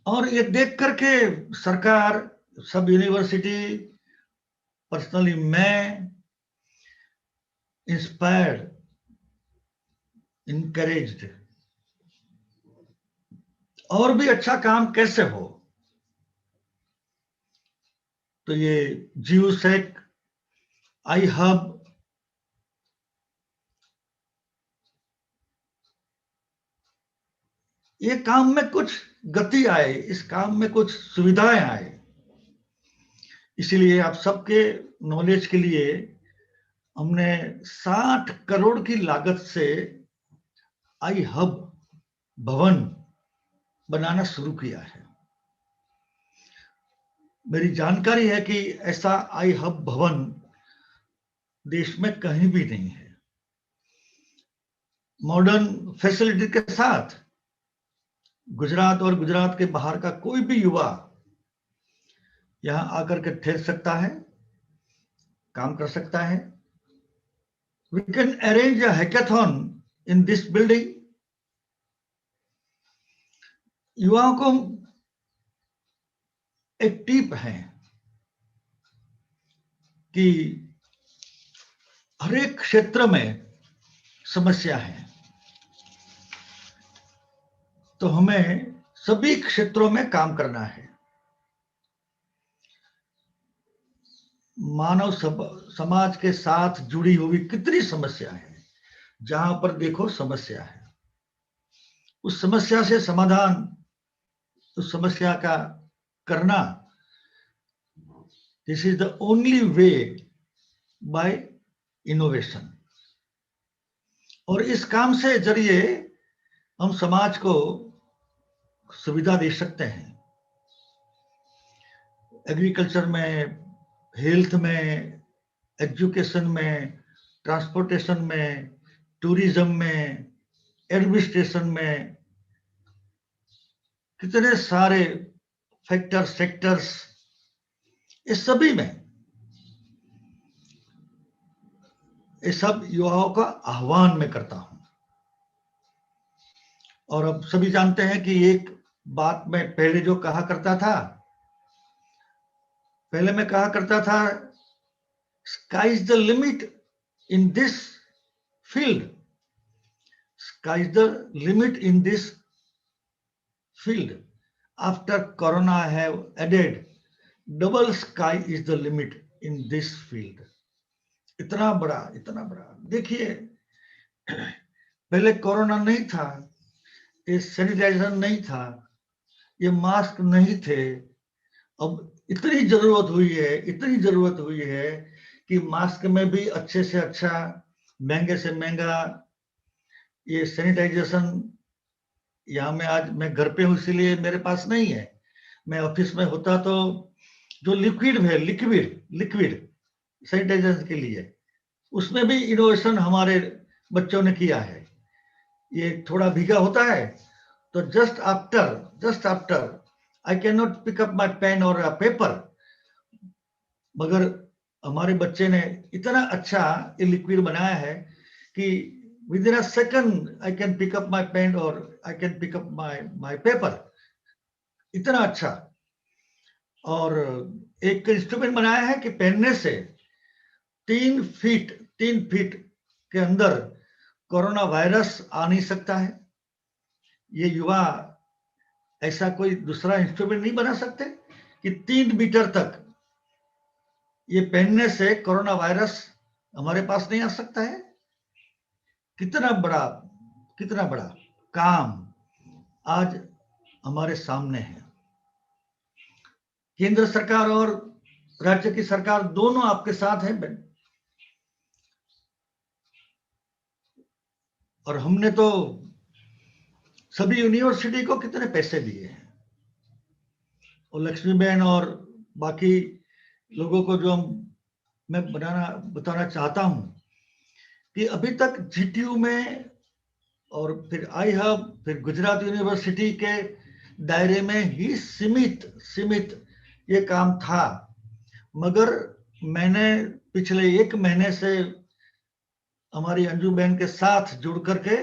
और ये देख करके सरकार, सब यूनिवर्सिटी, पर्सनली मैं इंस्पायर्ड, इनकरेज्ड, और भी अच्छा काम कैसे हो। तो ये GUSEC, iHub, ये काम में कुछ गति आए, इस काम में कुछ सुविधाएं आए। इसीलिए आप सबके नॉलेज के लिए हमने 60 करोड़ की लागत से iHub भवन बनाना शुरू किया है। मेरी जानकारी है कि ऐसा iHub भवन देश में कहीं भी नहीं है। मॉडर्न फैसिलिटी के साथ गुजरात और गुजरात के बाहर का कोई भी युवा यहां आकर के ठहर सकता है, काम कर सकता है। We can arrange a hackathon in this building. युवाओं को एक टिप है कि हर एक क्षेत्र में समस्या है, तो हमें सभी क्षेत्रों में काम करना है। मानव समाज के साथ जुड़ी हुई कितनी समस्या है, जहां पर देखो समस्या है। उस समस्या से समाधान, उस समस्या का करना, this is the only way by innovation. और इस काम से जरिए हम समाज को सुविधा दे सकते हैं। एग्रीकल्चर में, हेल्थ में, एजुकेशन में, ट्रांसपोर्टेशन में, टूरिज्म में, एडमिनिस्ट्रेशन में, कितने सारे फैक्टर्स, सेक्टर्स, इस सभी में ये सब युवाओं का आह्वान मैं करता हूं। और अब सभी जानते हैं कि एक बात मैं पहले जो कहा करता था, पहले मैं कहा करता था, sky is the limit in this field. Sky is the limit in this field. After Corona, I have added, double sky is the limit in this field. इतना बड़ा। देखिए, पहले कोरोना नहीं था, ये सैनिटाइजर नहीं था, ये मास्क नहीं थे। अब इतनी जरूरत हुई है कि मास्क में भी अच्छे से अच्छा, महंगे से महंगा ये सैनिटाइजेशन। यहाँ में आज मैं घर पे हूँ, इसीलिए मेरे पास नहीं है। मैं ऑफिस में होता तो जो लिक्विड है, लिक्विड सैनिटाइजेशन के लिए, उसमें भी इनोवेशन हमारे बच्चों ने किया है। ये थोड़ा भीगा होता है तो just after I can not pick up my pen और पेपर, मगर हमारे बच्चे ने इतना अच्छा ये लिक्विड बनाया है कि within a second I can pick up my pen और I can pick up my paper. इतना अच्छा। और एक इंस्ट्रूमेंट बनाया है कि पहनने से 3 फीट के अंदर कोरोना वायरस आ नहीं सकता है। ये युवा ऐसा कोई दूसरा इंस्ट्रूमेंट नहीं बना सकते कि 3 मीटर तक ये पहनने से कोरोना वायरस हमारे पास नहीं आ सकता है? कितना बड़ा काम आज हमारे सामने है। केंद्र सरकार और राज्य की सरकार दोनों आपके साथ हैं और हमने तो सभी यूनिवर्सिटी को कितने पैसे दिए हैं, और लक्ष्मी बहन और बाकी लोगों को जो मैं बताना चाहता हूं कि अभी तक जीटीयू में और फिर आई हब, फिर गुजरात यूनिवर्सिटी के दायरे में ही सीमित ये काम था, मगर मैंने पिछले 1 महीने से हमारी अंजू बहन के साथ जुड़ करके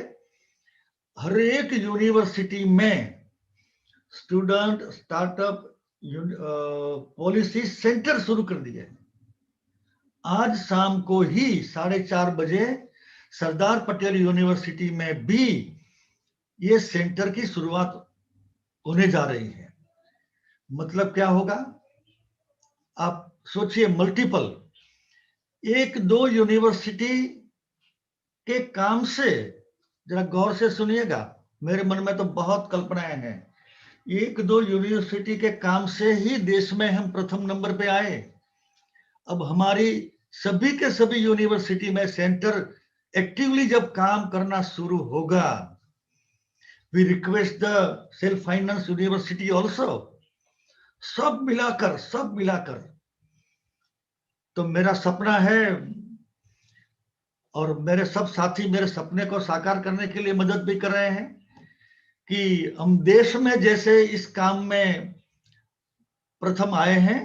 हर एक यूनिवर्सिटी में स्टूडेंट स्टार्टअप पॉलिसी सेंटर शुरू कर दिए। आज शाम को ही 4:30 बजे सरदार पटेल यूनिवर्सिटी में भी ये सेंटर की शुरुआत होने जा रही है। मतलब क्या होगा, आप सोचिए, मल्टीपल 1-2 यूनिवर्सिटी के काम से, जरा गौर से सुनिएगा, मेरे मन में तो बहुत कल्पनाएं हैं। 1-2 यूनिवर्सिटी के काम से ही देश में हम प्रथम नंबर पे आए। अब हमारी सभी के सभी यूनिवर्सिटी में सेंटर एक्टिवली जब काम करना शुरू होगा, we request the self finance university also, सब मिलाकर तो मेरा सपना है, और मेरे सब साथी मेरे सपने को साकार करने के लिए मदद भी कर रहे हैं, कि हम देश में जैसे इस काम में प्रथम आए हैं,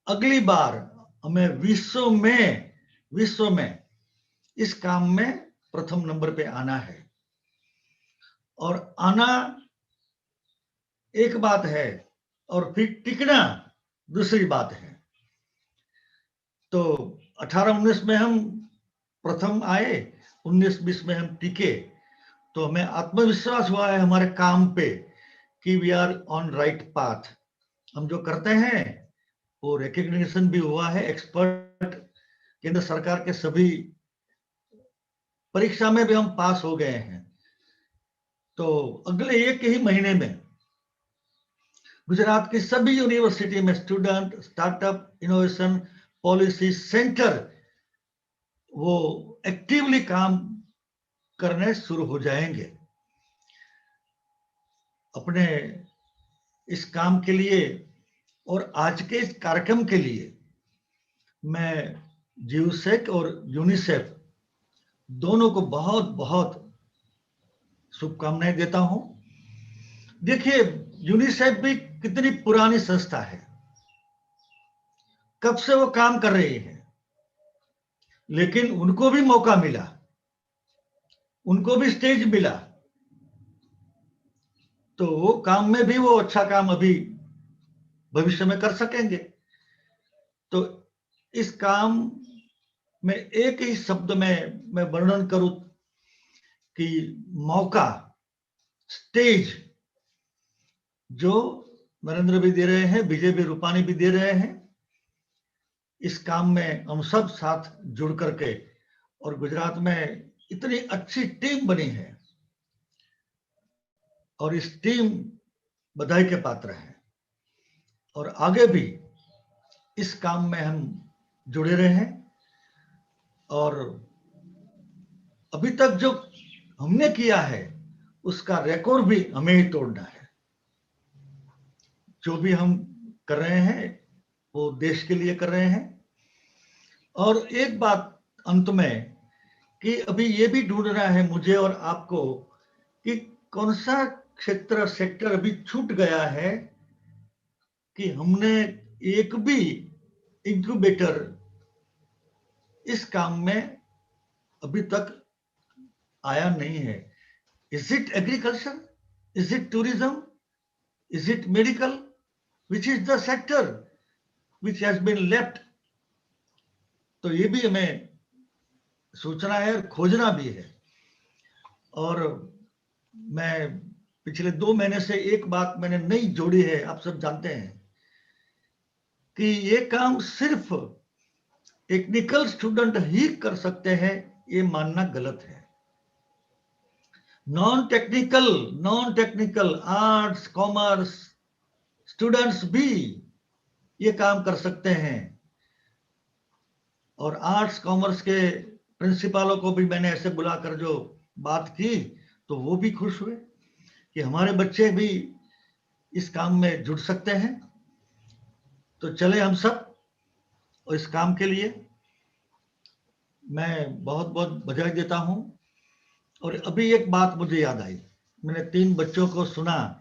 अगली बार हमें विश्व में इस काम में प्रथम नंबर पे आना है। और आना एक बात है और फिर टिकना दूसरी बात है। तो 18-19 में हम प्रथम आए, 19-20 में हम टिके, तो हमें आत्मविश्वास हुआ है हमारे काम पे कि we are on right path. हम जो करते हैं वो रिकग्निशन भी हुआ है, एक्सपर्ट केंद्र सरकार के सभी परीक्षा में भी हम पास हो गए हैं। तो अगले 1 ही महीने में गुजरात की सभी यूनिवर्सिटी में student startup innovation policy centre वो एक्टिवली काम करने शुरू हो जाएंगे। अपने इस काम के लिए और आज के इस कार्यक्रम के लिए मैं GUSEC और यूनिसेफ दोनों को बहुत बहुत शुभकामनाएं देता हूं। देखिए, यूनिसेफ भी कितनी पुरानी संस्था है, कब से वो काम कर रही है, लेकिन उनको भी मौका मिला, उनको भी स्टेज मिला, तो वो काम में भी वो अच्छा काम अभी भविष्य में कर सकेंगे। तो इस काम में एक ही शब्द में मैं वर्णन करूं कि मौका, स्टेज जो नरेंद्र भी दे रहे हैं, बीजेपी रूपानी भी दे रहे हैं, इस काम में हम सब साथ जुड़ करके, और गुजरात में इतनी अच्छी टीम बनी है और इस टीम बधाई के पात्र है, और आगे भी इस काम में हम जुड़े रहे। और अभी तक जो हमने किया है उसका रिकॉर्ड भी हमें ही तोड़ना है। जो भी हम कर रहे हैं वो देश के लिए कर रहे हैं। और एक बात अंत में, कि अभी ये भी ढूंढना है मुझे और आपको कि कौन सा सेक्टर अभी छूट गया है कि हमने एक भी इंक्यूबेटर इस काम में अभी तक आया नहीं है। Is it agriculture, is it tourism, is it medical, which is the sector which has been left? तो ये भी हमें सोचना है और खोजना भी है। और मैं पिछले 2 महीने से एक बात मैंने नई जोड़ी है, आप सब जानते हैं कि ये काम सिर्फ टेक्निकल स्टूडेंट ही कर सकते हैं, ये मानना गलत है। Non technical arts commerce students भी ये काम कर सकते हैं। और आर्ट्स कॉमर्स के प्रिंसिपलों को भी मैंने ऐसे बुलाकर जो बात की तो वो भी खुश हुए कि हमारे बच्चे भी इस काम में जुड़ सकते हैं। तो चले हम सब और इस काम के लिए मैं बहुत बहुत बधाई देता हूं। और अभी एक बात मुझे याद आई, मैंने 3 बच्चों को सुना।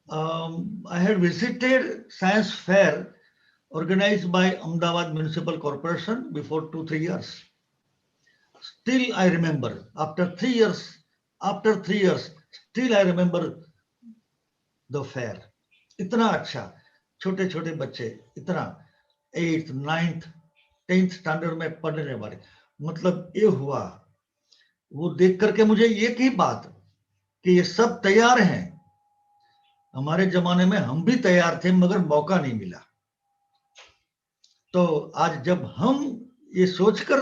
I had visited science fair organized by Ahmedabad Municipal Corporation before 2-3 years. Still I remember, after 3 years, still I remember the fair. इतना अच्छा, छोटे छोटे बच्चे, इतना 8th, 9th, 10th स्टैंडर्ड में पढ़ने वाले, मतलब ये हुआ, वो देख करके मुझे एक ही बात कि ये सब तैयार हैं। हमारे जमाने में हम भी तैयार थे मगर मौका नहीं मिला। तो आज जब हम ये सोचकर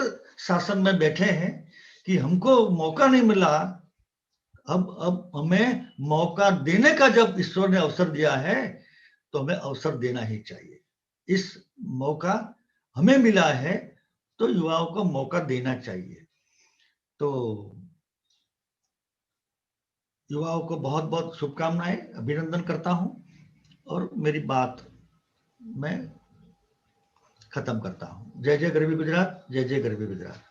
शासन में बैठे हैं कि हमको मौका नहीं मिला, अब हमें मौका देने का जब ईश्वर ने अवसर दिया है तो हमें अवसर देना ही चाहिए। इस मौका हमें मिला है तो युवाओं को मौका देना चाहिए। तो युवाओं को बहुत बहुत शुभकामनाएं, अभिनंदन करता हूं और मेरी बात मैं खत्म करता हूं। जय जय गरवी गुजरात, जय जय Garvi Gujarat.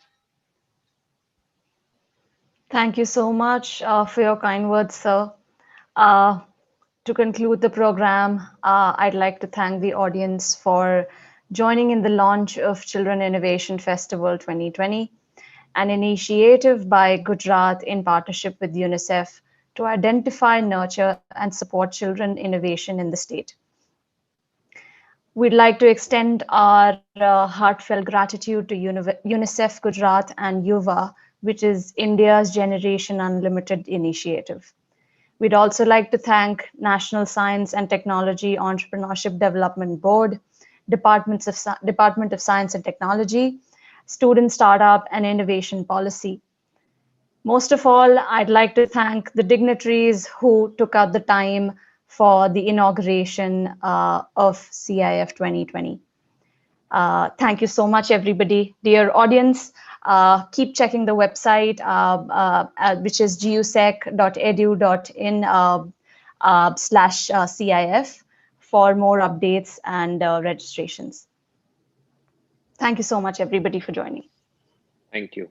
Thank you so much for your kind words, sir. To conclude the program, I'd like to thank the audience for joining in the launch of Children Innovation Festival 2020, an initiative by Gujarat in partnership with UNICEF to identify, nurture, and support children innovation in the state. We'd like to extend our heartfelt gratitude to UNICEF Gujarat and Yuva, which is India's Generation Unlimited initiative. We'd also like to thank National Science and Technology Entrepreneurship Development Board, Department of Science and Technology, Student Startup and Innovation Policy. Most of all, I'd like to thank the dignitaries who took out the time for the inauguration of CIF 2020. Thank you so much, everybody. Dear audience, keep checking the website, which is gusec.edu.in/CIF for more updates and registrations. Thank you so much, everybody, for joining. Thank you.